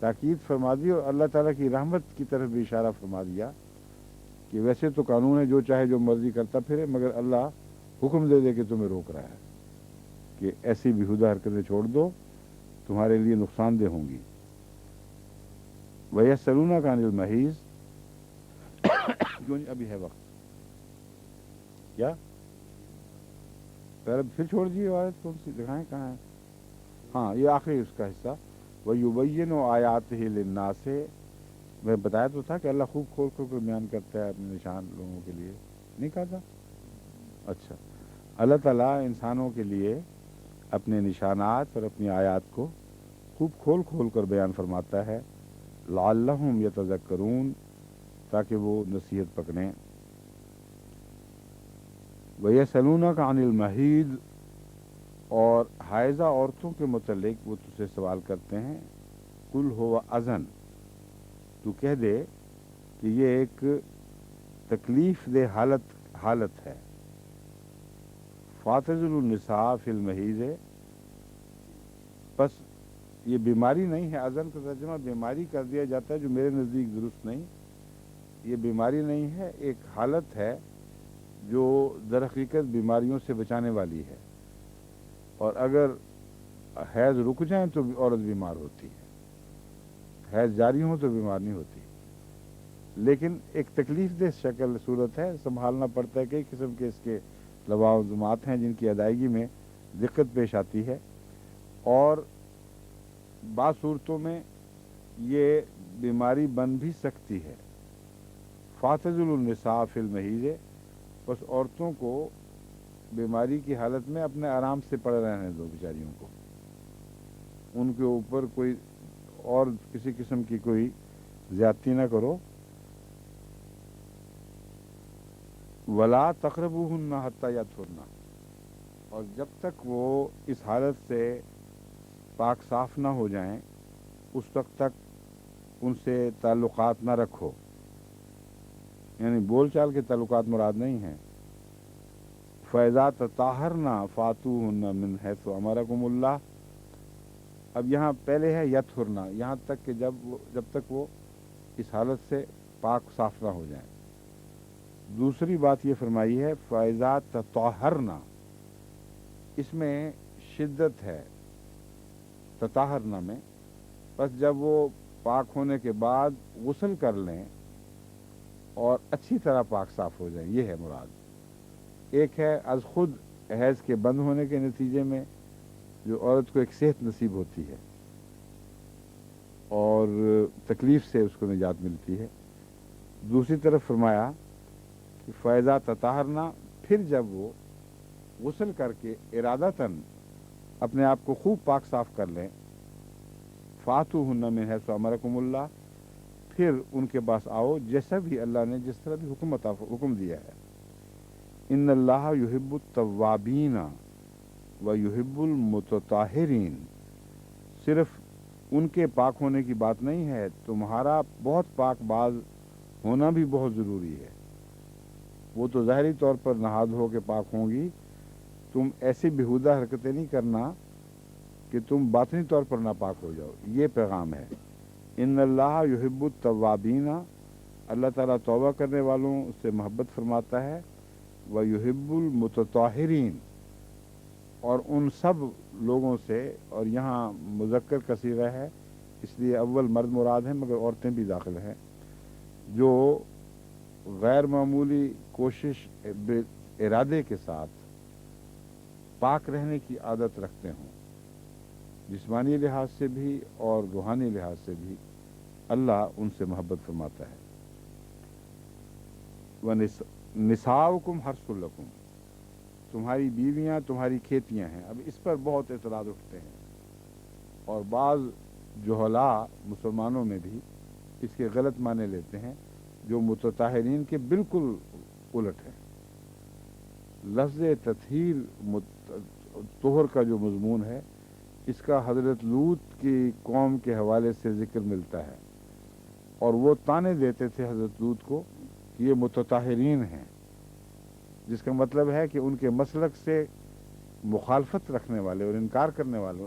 تاکید فرما دی اور اللہ تعالیٰ کی رحمت کی طرف بھی اشارہ فرما دیا کہ ویسے تو قانون ہے جو چاہے جو مرضی کرتا پھرے، مگر اللہ حکم دے دے کہ تمہیں روک رہا ہے کہ ایسی بیہودہ حرکتیں چھوڑ دو، تمہارے لیے نقصان دہ ہوں گی۔ وَيَسْأَلُونَكَ عَنِ الْمَحِيضِ کیوں نہیں ابھی ہے وقت کیا؟ پھر چھوڑ دیے آیت کون سی دکھائیں کہاں ہے؟ ہاں یہ آخری اس کا حصہ وَيُبَيِّنُ آيَاتِهِ لِلنَّاسِ، میں بتایا تو تھا کہ اللہ خوب کھول کھول کر بیان کرتا ہے اپنے نشان لوگوں کے لیے، نہیں کہا تھا؟ اچھا، اللہ تعالیٰ انسانوں کے لیے اپنے نشانات اور اپنی آیات کو خوب کھول کھول کر بیان فرماتا ہے، لعلہم یتذکرون، تاکہ وہ نصیحت پکڑیں۔ وَيَسْأَلُونَكَ عَنِ الْمَحِيضِ، اور حائضہ عورتوں کے متعلق وہ تجھ سے سوال کرتے ہیں، قُلْ هُوَ اذن، تو کہہ دے کہ یہ ایک تکلیف دہ حالت ہے۔ فَاعْتَزِلُوا النِّسَاءَ فِي الْمَحِيضِ، بس یہ بیماری نہیں ہے، اذن کا ترجمہ بیماری کر دیا جاتا ہے جو میرے نزدیک درست نہیں، یہ بیماری نہیں ہے، ایک حالت ہے جو در حقیقت بیماریوں سے بچانے والی ہے، اور اگر حیض رک جائیں تو عورت بیمار ہوتی ہے، حیض جاری ہو تو بیمار نہیں ہوتی، لیکن ایک تکلیف دہ شکل صورت ہے، سنبھالنا پڑتا ہے، کئی قسم کے اس کے لوازمات ہیں جن کی ادائیگی میں دقت پیش آتی ہے، اور بعض صورتوں میں یہ بیماری بن بھی سکتی ہے۔ فَاعْتَزِلُوا النِّسَاءَ فِي الْمَحِيضِ، بس عورتوں کو بیماری کی حالت میں اپنے آرام سے پڑے رہنے دو بیچاریوں کو، ان کے اوپر کوئی اور کسی قسم کی کوئی زیادتی نہ کرو۔ وَلَا تَقْرَبُوهُنَّ حَتَّى يَطْهُرْنَ، اور جب تک وہ اس حالت سے پاک صاف نہ ہو جائیں اس وقت تک ان سے تعلقات نہ رکھو، یعنی بول چال کے تعلقات مراد نہیں ہیں۔ فَإِذَا تَطَهَّرْنَ فَأْتُوهُنَّ مِنْ حَيْثُ أَمَرَكُمُ اللَّهُ، اب یہاں پہلے ہے یطہرنا، یہاں تک کہ جب تک وہ اس حالت سے پاک صاف نہ ہو جائیں۔ دوسری بات یہ فرمائی ہے فَإِذَا تَطَهَّرْنَ، اس میں شدت ہے تطہرنا میں، بس جب وہ پاک ہونے کے بعد غسل کر لیں اور اچھی طرح پاک صاف ہو جائیں، یہ ہے مراد۔ ایک ہے از خود حیض کے بند ہونے کے نتیجے میں جو عورت کو ایک صحت نصیب ہوتی ہے اور تکلیف سے اس کو نجات ملتی ہے، دوسری طرف فرمایا کہ فَإِذَا تَطَهَّرْنَ، پھر جب وہ غسل کر کے ارادتاً اپنے آپ کو خوب پاک صاف کر لیں، فَأْتُوهُنَّ مِنْ حَيْثُ أَمَرَكُمُ اللَّهُ، پھر ان کے پاس آؤ جیسا بھی اللہ نے جس طرح بھی حکم دیا ہے۔ ان اللہ یحب التوابین و یحب المتطہرین، صرف ان کے پاک ہونے کی بات نہیں ہے، تمہارا بہت پاک باز ہونا بھی بہت ضروری ہے۔ وہ تو ظاہری طور پر نہاد ہو کے پاک ہوں گی، تم ایسی بیہودہ حرکتیں نہیں کرنا کہ تم باطنی طور پر ناپاک ہو جاؤ، یہ پیغام ہے۔ ان اللہ یحب التوابین، اللہ تعالیٰ توبہ کرنے والوں سے محبت فرماتا ہے، وَيُحِبُّ الْمُتَطَہِّرِينَ، اور ان سب لوگوں سے، اور یہاں مذکر کا صیغہ ہے اس لیے اول مرد مراد ہیں مگر عورتیں بھی داخل ہیں، جو غیر معمولی کوشش ارادے کے ساتھ پاک رہنے کی عادت رکھتے ہوں، جسمانی لحاظ سے بھی اور روحانی لحاظ سے بھی، اللہ ان سے محبت فرماتا ہے۔ نساؤکم حرث لکم، تمہاری بیویاں تمہاری کھیتیاں ہیں۔ اب اس پر بہت اعتراض اٹھتے ہیں، اور بعض جہلاء مسلمانوں میں بھی اس کے غلط معنی لیتے ہیں جو متطہرین کے بالکل الٹ ہے۔ لفظ تطہیر طہر کا جو مضمون ہے اس کا حضرت لوط کی قوم کے حوالے سے ذکر ملتا ہے، اور وہ طعنے دیتے تھے حضرت لوط کو کہ یہ متطہرین ہیں، جس کا مطلب ہے کہ ان کے مسلک سے مخالفت رکھنے والے اور انکار کرنے والے